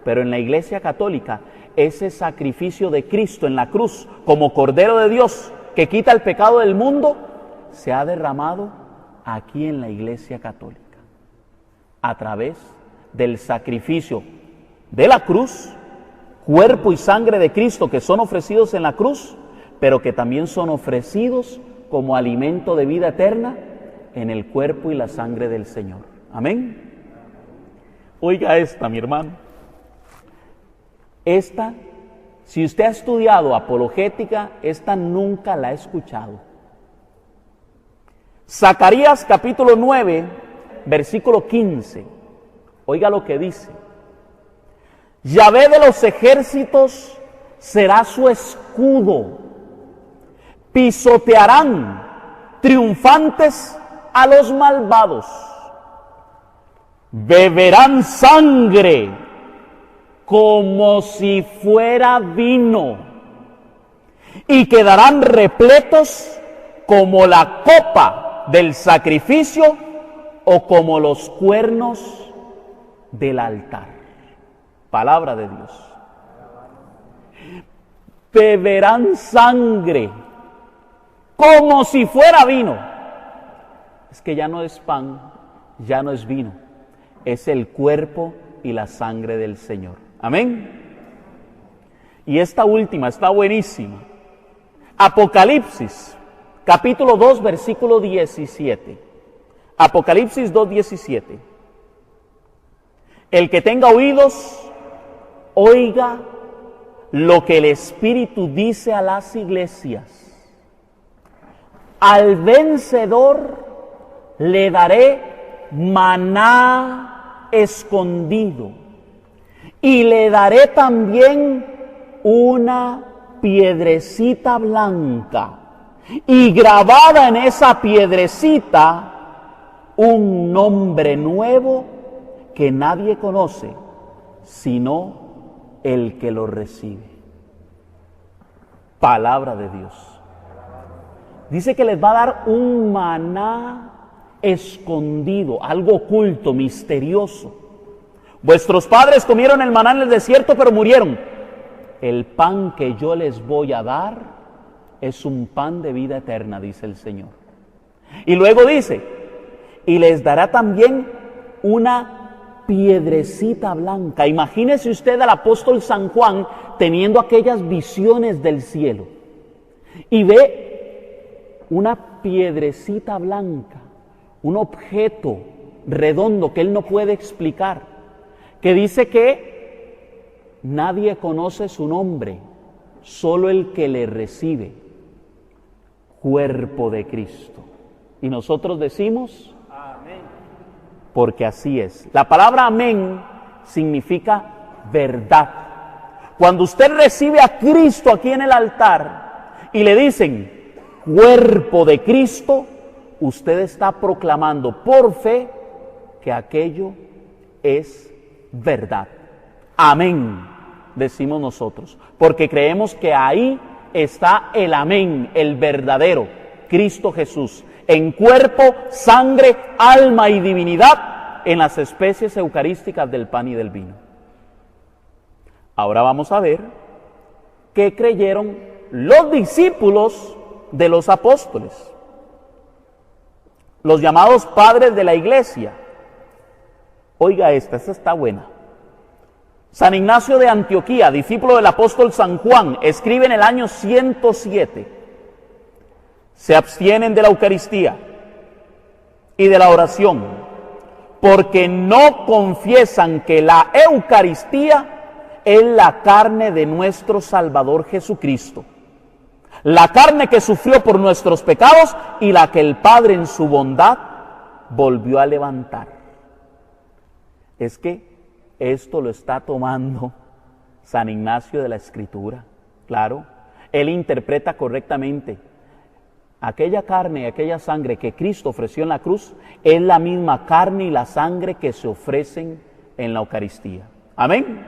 pero en la Iglesia Católica ese sacrificio de Cristo en la cruz como Cordero de Dios que quita el pecado del mundo se ha derramado aquí en la Iglesia Católica a través del sacrificio de la cruz, cuerpo y sangre de Cristo que son ofrecidos en la cruz, pero que también son ofrecidos como alimento de vida eterna en el cuerpo y la sangre del Señor. Amén. Oiga esta, mi hermano. Esta, si usted ha estudiado apologética, esta nunca la ha escuchado. Zacarías capítulo 9, versículo 15. Oiga lo que dice. Yahvé de los ejércitos será su escudo. Pisotearán triunfantes a los malvados. Beberán sangre como si fuera vino, y quedarán repletos como la copa del sacrificio o como los cuernos del altar. Palabra de Dios. Beberán sangre como si fuera vino. Es que ya no es pan, ya no es vino, es el cuerpo y la sangre del Señor. Amén. Y esta última está buenísima. Apocalipsis, capítulo 2, versículo 17. Apocalipsis 2, 17. El que tenga oídos, oiga lo que el Espíritu dice a las iglesias. Al vencedor le daré maná escondido, y le daré también una piedrecita blanca, y grabada en esa piedrecita un nombre nuevo que nadie conoce, sino el que lo recibe. Palabra de Dios. Dice que les va a dar un maná escondido, algo oculto, misterioso. Vuestros padres comieron el maná en el desierto, pero murieron. El pan que yo les voy a dar es un pan de vida eterna, dice el Señor. Y luego dice, y les dará también una piedrecita blanca. Imagínese usted al apóstol San Juan teniendo aquellas visiones del cielo y ve una piedrecita blanca, un objeto redondo que él no puede explicar, que dice que nadie conoce su nombre, solo el que le recibe. Cuerpo de Cristo. Y nosotros decimos amén, porque así es. La palabra amén significa verdad. Cuando usted recibe a Cristo aquí en el altar y le dicen cuerpo de Cristo, usted está proclamando por fe que aquello es verdad. Amén, decimos nosotros, porque creemos que ahí está el amén, el verdadero, Cristo Jesús, en cuerpo, sangre, alma y divinidad, en las especies eucarísticas del pan y del vino. Ahora vamos a ver qué creyeron los discípulos de los apóstoles, los llamados padres de la iglesia. Oiga esta está buena. San Ignacio de Antioquía, discípulo del apóstol San Juan, escribe en el año 107. Se abstienen de la Eucaristía y de la oración, porque no confiesan que la Eucaristía es la carne de nuestro Salvador Jesucristo, la carne que sufrió por nuestros pecados y la que el Padre en su bondad volvió a levantar. Es que esto lo está tomando San Ignacio de la Escritura, claro. Él interpreta correctamente aquella carne y aquella sangre que Cristo ofreció en la cruz es la misma carne y la sangre que se ofrecen en la Eucaristía. Amén.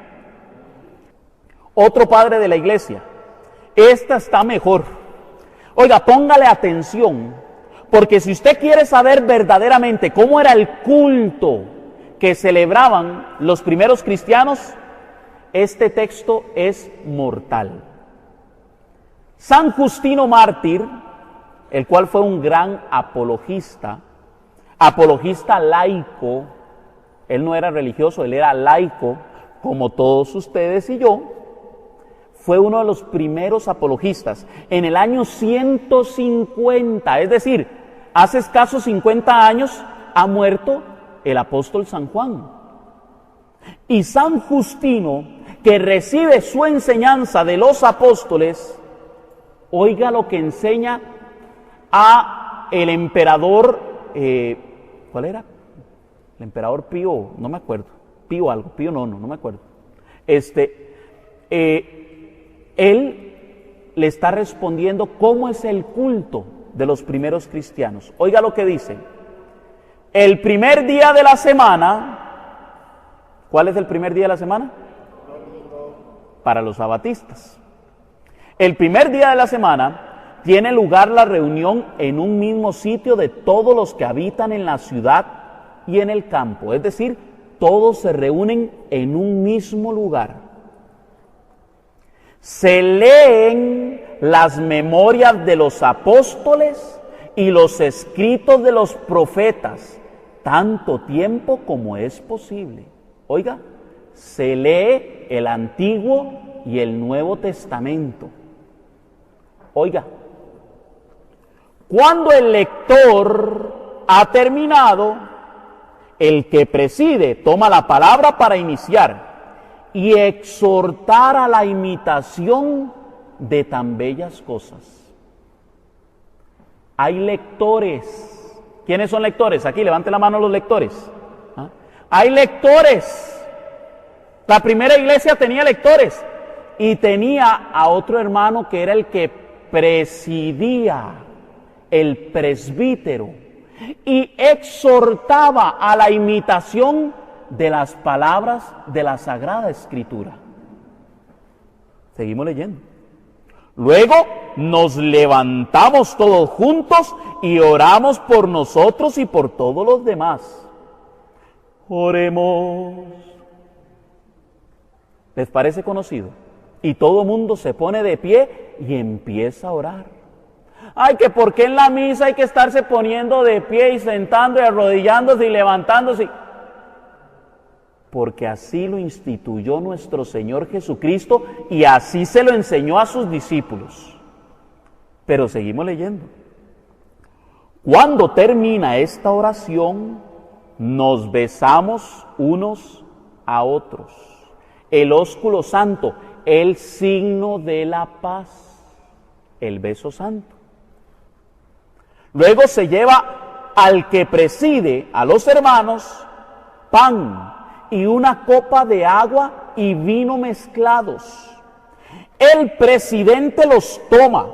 Otro padre de la iglesia, esta está mejor. Oiga, póngale atención, porque si usted quiere saber verdaderamente cómo era el culto que celebraban los primeros cristianos, este texto es mortal. San Justino Mártir, el cual fue un gran apologista laico, él no era religioso, él era laico, como todos ustedes y yo, fue uno de los primeros apologistas. En el año 150, es decir, hace escasos 50 años, ha muerto el apóstol San Juan. Y San Justino, que recibe su enseñanza de los apóstoles, oiga lo que enseña a el emperador, ¿cuál era? El emperador Pío, no me acuerdo, Pío algo, Pío no me acuerdo. Él le está respondiendo cómo es el culto de los primeros cristianos. Oiga lo que dice. El primer día de la semana, ¿cuál es el primer día de la semana? Para los sabatistas. El primer día de la semana tiene lugar la reunión en un mismo sitio de todos los que habitan en la ciudad y en el campo. Es decir, todos se reúnen en un mismo lugar. Se leen las memorias de los apóstoles y los escritos de los profetas, tanto tiempo como es posible. Oiga, se lee el Antiguo y el Nuevo Testamento. Oiga, cuando el lector ha terminado, el que preside toma la palabra para iniciar y exhortar a la imitación de tan bellas cosas. Hay lectores. ¿Quiénes son lectores? Aquí, levante la mano los lectores. ¿Ah? Hay lectores. La primera iglesia tenía lectores y tenía a otro hermano que era el que presidía, el presbítero, y exhortaba a la imitación de las palabras de la Sagrada Escritura. Seguimos leyendo. Luego nos levantamos todos juntos y oramos por nosotros y por todos los demás. Oremos. ¿Les parece conocido? Y todo mundo se pone de pie y empieza a orar. Ay, que por qué en la misa hay que estarse poniendo de pie y sentando y arrodillándose y levantándose. Porque así lo instituyó nuestro Señor Jesucristo y así se lo enseñó a sus discípulos. Pero seguimos leyendo. Cuando termina esta oración, nos besamos unos a otros. El ósculo santo, el signo de la paz, el beso santo. Luego se lleva al que preside a los hermanos pan y una copa de agua y vino mezclados. El presidente los toma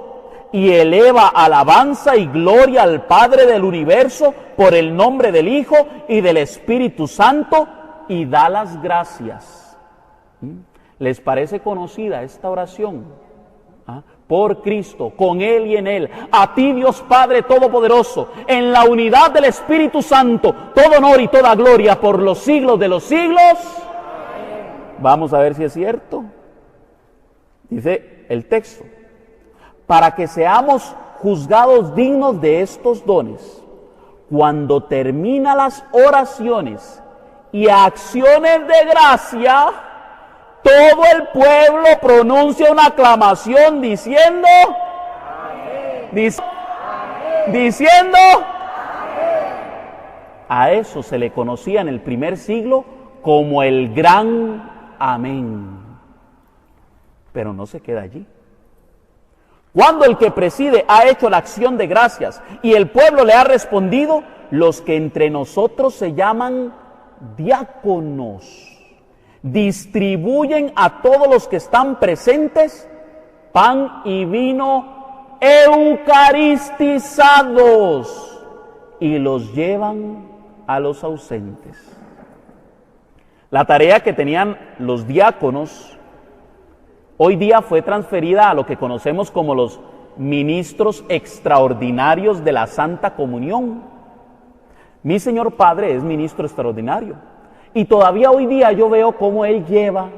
y eleva alabanza y gloria al Padre del universo por el nombre del Hijo y del Espíritu Santo y da las gracias. ¿Les parece conocida esta oración? ¿Ah? Por Cristo, con Él y en Él, a ti Dios Padre Todopoderoso, en la unidad del Espíritu Santo, todo honor y toda gloria por los siglos de los siglos. Vamos a ver si es cierto. Dice el texto, para que seamos juzgados dignos de estos dones, cuando termina las oraciones y acciones de gracia, todo el pueblo pronuncia una aclamación diciendo, diciendo, a eso se le conocía en el primer siglo como el gran amén. Pero no se queda allí. Cuando el que preside ha hecho la acción de gracias y el pueblo le ha respondido, los que entre nosotros se llaman diáconos distribuyen a todos los que están presentes pan y vino eucaristizados, y los llevan a los ausentes. La tarea que tenían los diáconos hoy día fue transferida a lo que conocemos como los ministros extraordinarios de la Santa Comunión. Mi señor padre es ministro extraordinario y todavía hoy día yo veo cómo él lleva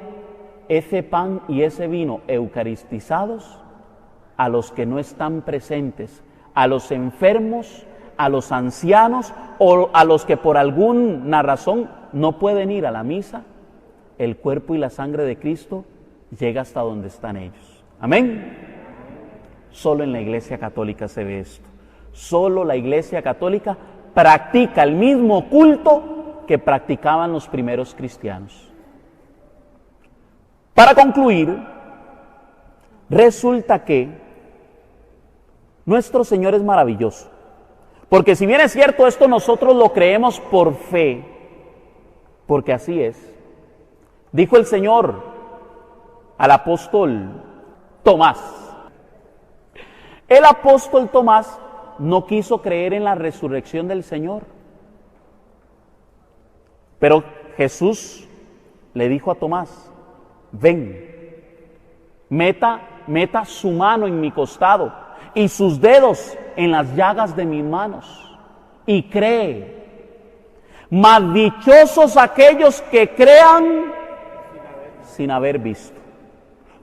ese pan y ese vino eucaristizados a los que no están presentes, a los enfermos, a los ancianos o a los que por alguna razón no pueden ir a la misa. El cuerpo y la sangre de Cristo llega hasta donde están ellos. Amén. Solo en la Iglesia Católica se ve esto. Solo la Iglesia Católica practica el mismo culto que practicaban los primeros cristianos. Para concluir, resulta que nuestro Señor es maravilloso. Porque si bien es cierto, esto nosotros lo creemos por fe, porque así es. Dijo el Señor al apóstol Tomás. El apóstol Tomás no quiso creer en la resurrección del Señor. Pero Jesús le dijo a Tomás, ven, meta su mano en mi costado y sus dedos en las llagas de mis manos y cree. Mas dichosos aquellos que crean sin haber visto.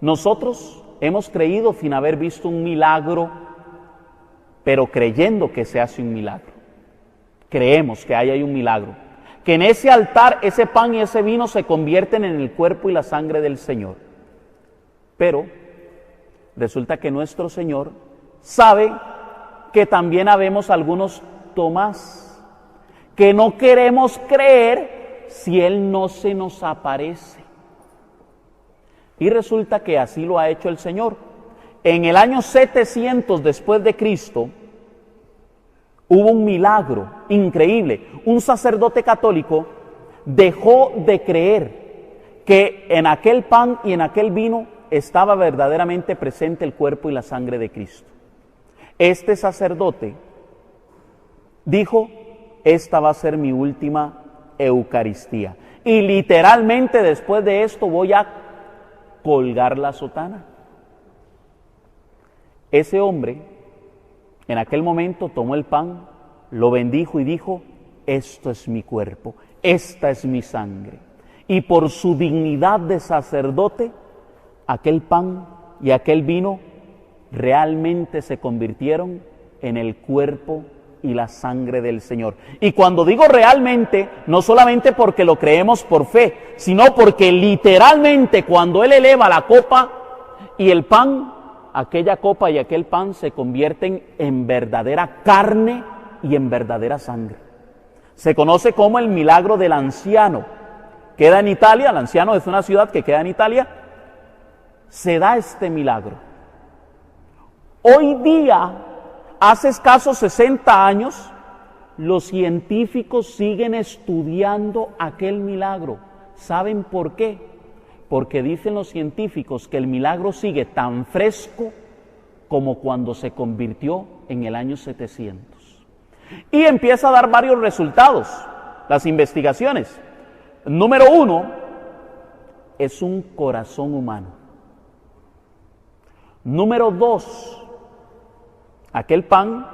Nosotros hemos creído sin haber visto un milagro, pero creyendo que se hace un milagro. Creemos que ahí hay un milagro, que en ese altar ese pan y ese vino se convierten en el cuerpo y la sangre del Señor. Pero resulta que nuestro Señor sabe que también habemos algunos Tomás, que no queremos creer si Él no se nos aparece. Y resulta que así lo ha hecho el Señor. En el año 700 después de Cristo, hubo un milagro increíble. Un sacerdote católico dejó de creer que en aquel pan y en aquel vino estaba verdaderamente presente el cuerpo y la sangre de Cristo. Este sacerdote dijo, esta va a ser mi última Eucaristía. Y literalmente después de esto voy a colgar la sotana. Ese hombre en aquel momento tomó el pan, lo bendijo y dijo, esto es mi cuerpo, esta es mi sangre. Y por su dignidad de sacerdote, aquel pan y aquel vino realmente se convirtieron en el cuerpo y la sangre del Señor. Y cuando digo realmente, no solamente porque lo creemos por fe, sino porque literalmente cuando Él eleva la copa y el pan, aquella copa y aquel pan se convierten en verdadera carne y en verdadera sangre. Se conoce como el milagro del anciano. Queda en Italia, el anciano es una ciudad que queda en Italia. Se da este milagro. Hoy día, hace escasos 60 años, los científicos siguen estudiando aquel milagro. ¿Saben por qué? Porque dicen los científicos que el milagro sigue tan fresco como cuando se convirtió en el año 700. Y empieza a dar varios resultados, las investigaciones. Número 1, es un corazón humano. Número 2, aquel pan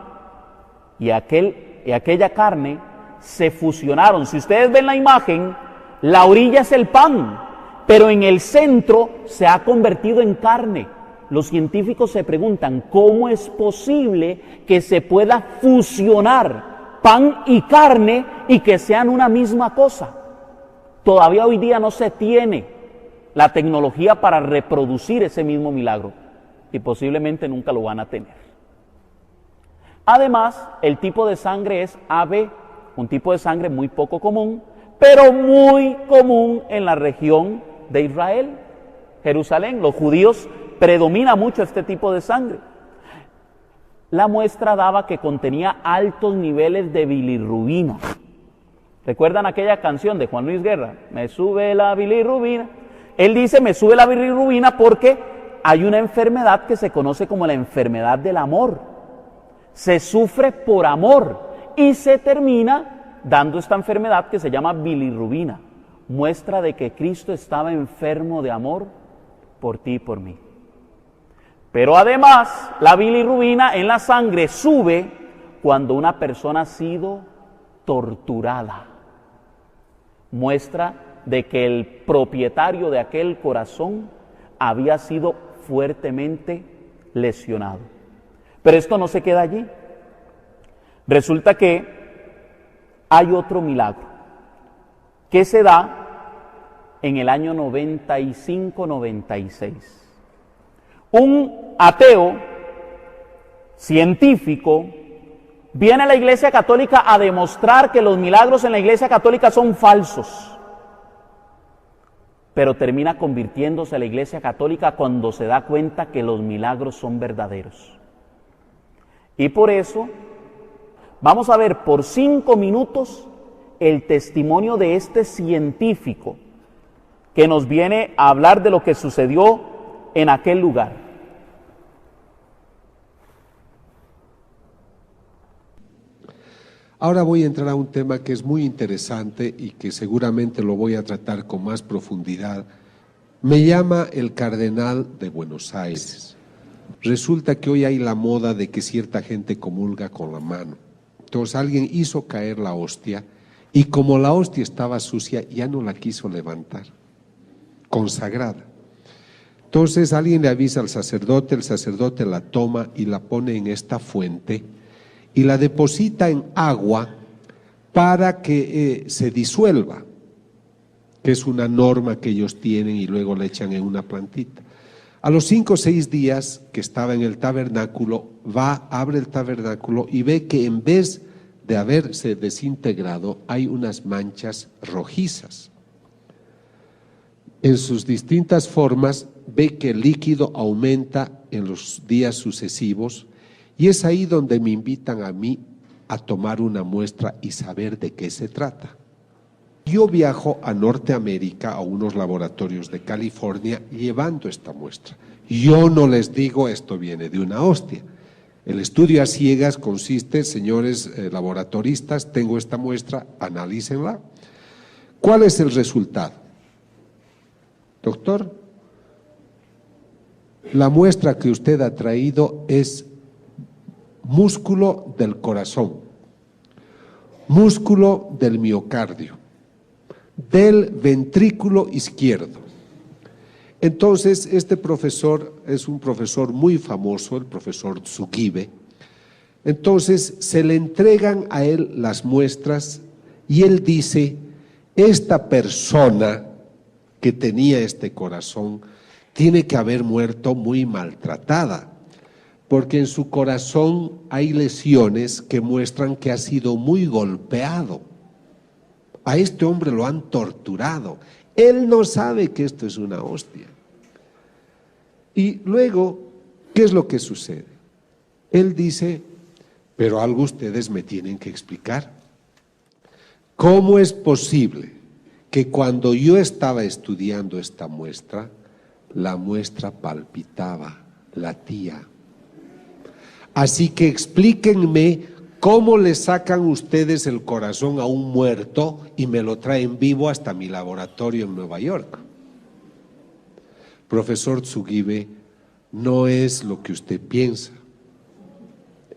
y aquella carne se fusionaron. Si ustedes ven la imagen, la orilla es el pan, pero en el centro se ha convertido en carne. Los científicos se preguntan, ¿cómo es posible que se pueda fusionar pan y carne y que sean una misma cosa? Todavía hoy día no se tiene la tecnología para reproducir ese mismo milagro y posiblemente nunca lo van a tener. Además, el tipo de sangre es AB, un tipo de sangre muy poco común, pero muy común en la región de Israel, Jerusalén. Los judíos predomina mucho este tipo de sangre. La muestra daba que contenía altos niveles de bilirrubina. ¿Recuerdan aquella canción de Juan Luis Guerra? Me sube la bilirrubina. Él dice, me sube la bilirrubina porque hay una enfermedad que se conoce como la enfermedad del amor. Se sufre por amor y se termina dando esta enfermedad que se llama bilirrubina, muestra de que Cristo estaba enfermo de amor por ti y por mí. Pero además, la bilirrubina en la sangre sube cuando una persona ha sido torturada. Muestra de que el propietario de aquel corazón había sido fuertemente lesionado. Pero esto no se queda allí. Resulta que hay otro milagro que se da en el año 95-96. Un ateo científico viene a la Iglesia Católica a demostrar que los milagros en la Iglesia Católica son falsos, pero termina convirtiéndose a la Iglesia Católica cuando se da cuenta que los milagros son verdaderos. Y por eso vamos a ver por 5 minutos el testimonio de este científico que nos viene a hablar de lo que sucedió en aquel lugar. Ahora voy a entrar a un tema que es muy interesante y que seguramente lo voy a tratar con más profundidad. Me llama el cardenal de Buenos Aires. Resulta que hoy hay la moda de que cierta gente comulga con la mano. Entonces alguien hizo caer la hostia y como la hostia estaba sucia ya no la quiso levantar, consagrada. Entonces alguien le avisa al sacerdote, el sacerdote la toma y la pone en esta fuente y la deposita en agua para que se disuelva, que es una norma que ellos tienen y luego la echan en una plantita. A los 5 o 6 días que estaba en el tabernáculo, abre el tabernáculo y ve que en vez de haberse desintegrado hay unas manchas rojizas. En sus distintas formas ve que el líquido aumenta en los días sucesivos y es ahí donde me invitan a mí a tomar una muestra y saber de qué se trata. Yo viajo a Norteamérica, a unos laboratorios de California, llevando esta muestra. Yo no les digo esto viene de una hostia. El estudio a ciegas consiste, señores laboratoristas, tengo esta muestra, analícenla. ¿Cuál es el resultado? Doctor, la muestra que usted ha traído es músculo del corazón, músculo del miocardio, del ventrículo izquierdo. Entonces, este profesor es un profesor muy famoso, el profesor Tsugibe. Entonces, se le entregan a él las muestras y él dice, esta persona que tenía este corazón tiene que haber muerto muy maltratada, porque en su corazón hay lesiones que muestran que ha sido muy golpeado. A este hombre lo han torturado. Él no sabe que esto es una hostia. Y luego, ¿qué es lo que sucede? Él dice, pero algo ustedes me tienen que explicar. ¿Cómo es posible que cuando yo estaba estudiando esta muestra, la muestra palpitaba, latía? Así que explíquenme cómo le sacan ustedes el corazón a un muerto y me lo traen vivo hasta mi laboratorio en Nueva York. Profesor Tsugibe, no es lo que usted piensa.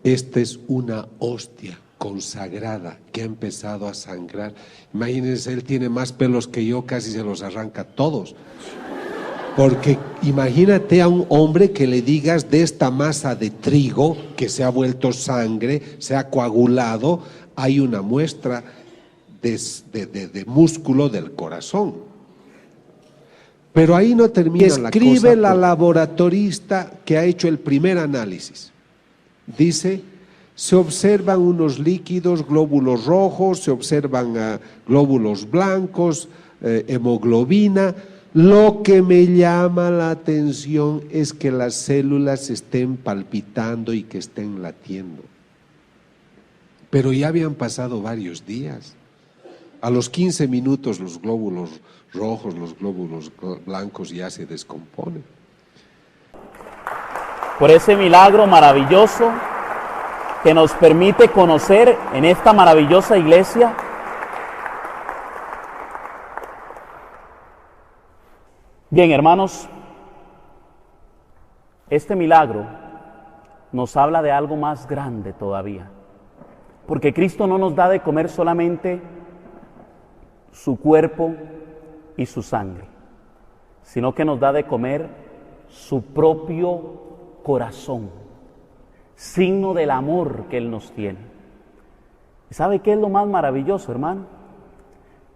Esta es una hostia consagrada que ha empezado a sangrar. Imagínense, él tiene más pelos que yo, casi se los arranca todos. Porque imagínate a un hombre que le digas de esta masa de trigo que se ha vuelto sangre, se ha coagulado, hay una muestra de músculo del corazón. Pero ahí no termina la cosa. Escribe la laboratorista que ha hecho el primer análisis. Dice, se observan unos líquidos, glóbulos rojos, se observan glóbulos blancos, hemoglobina. Lo que me llama la atención es que las células estén palpitando y que estén latiendo. Pero ya habían pasado varios días. A los 15 minutos los glóbulos rojos, los glóbulos blancos ya se descomponen. por ese milagro maravilloso que nos permite conocer en esta maravillosa iglesia Bien, hermanos, este milagro nos habla de algo más grande todavía, porque Cristo no nos da de comer solamente su cuerpo y su sangre, sino que nos da de comer su propio corazón, signo del amor que Él nos tiene. ¿Y sabe qué es lo más maravilloso, hermano?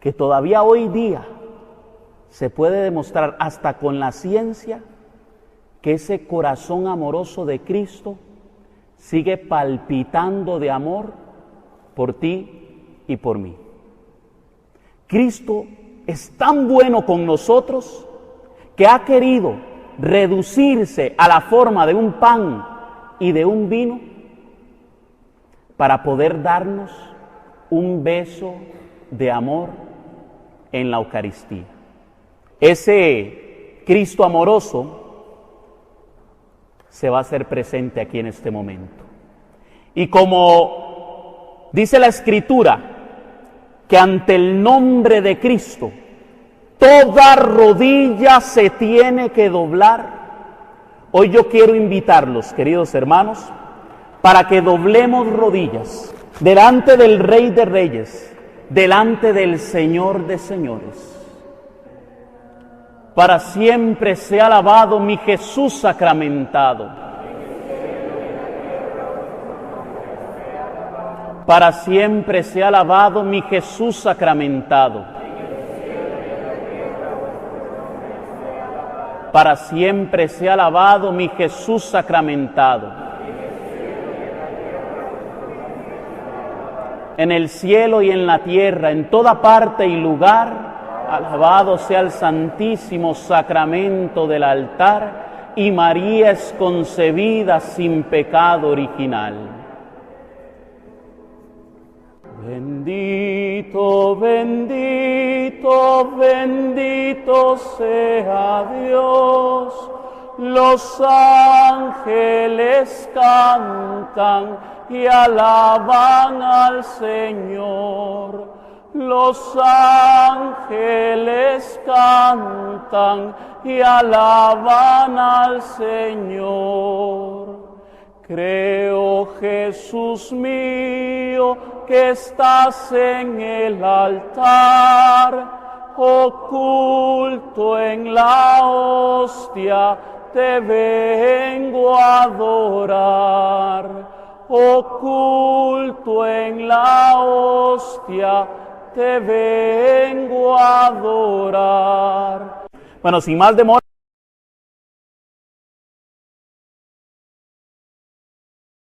Que todavía hoy día se puede demostrar hasta con la ciencia que ese corazón amoroso de Cristo sigue palpitando de amor por ti y por mí. Cristo es tan bueno con nosotros que ha querido reducirse a la forma de un pan y de un vino para poder darnos un beso de amor en la Eucaristía. Ese Cristo amoroso se va a hacer presente aquí en este momento. Y como dice la Escritura, que ante el nombre de Cristo toda rodilla se tiene que doblar, hoy yo quiero invitarlos, queridos hermanos, para que doblemos rodillas delante del Rey de Reyes, delante del Señor de Señores. Para siempre sea alabado mi Jesús sacramentado. Para siempre sea alabado mi Jesús sacramentado. Para siempre sea alabado mi Jesús sacramentado. En el cielo y en la tierra, en toda parte y lugar, alabado sea el santísimo sacramento del altar, y María es concebida sin pecado original. Bendito, bendito, bendito sea Dios. Los ángeles cantan y alaban al Señor. Los ángeles cantan y alaban al Señor. Creo, Jesús mío, que estás en el altar, oculto en la hostia, te vengo a adorar. Oculto en la hostia, te vengo a adorar. Bueno, sin más demora.